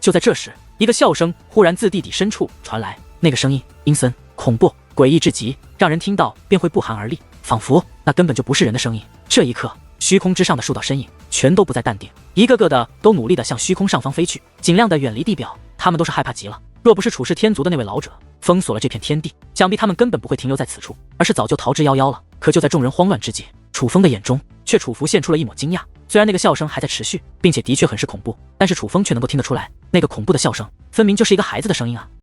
就在这时，一个笑声忽然自地底深处传来，那个声音阴森、恐怖、诡异至极，让人听到便会不寒而栗，仿佛那根本就不是人的声音。这一刻，虚空之上的数道身影全都不再淡定，一个个的都努力地向虚空上方飞去，尽量的远离地表。他们都是害怕极了。若不是处世天族的那位老者封锁了这片天地，想必他们根本不会停留在此处，而是早就逃之夭夭了。可就在众人慌乱之际，楚风的眼中却楚服现出了一抹惊讶。虽然那个笑声还在持续，并且的确很是恐怖，但是楚风却能够听得出来，那个恐怖的笑声分明就是一个孩子的声音啊！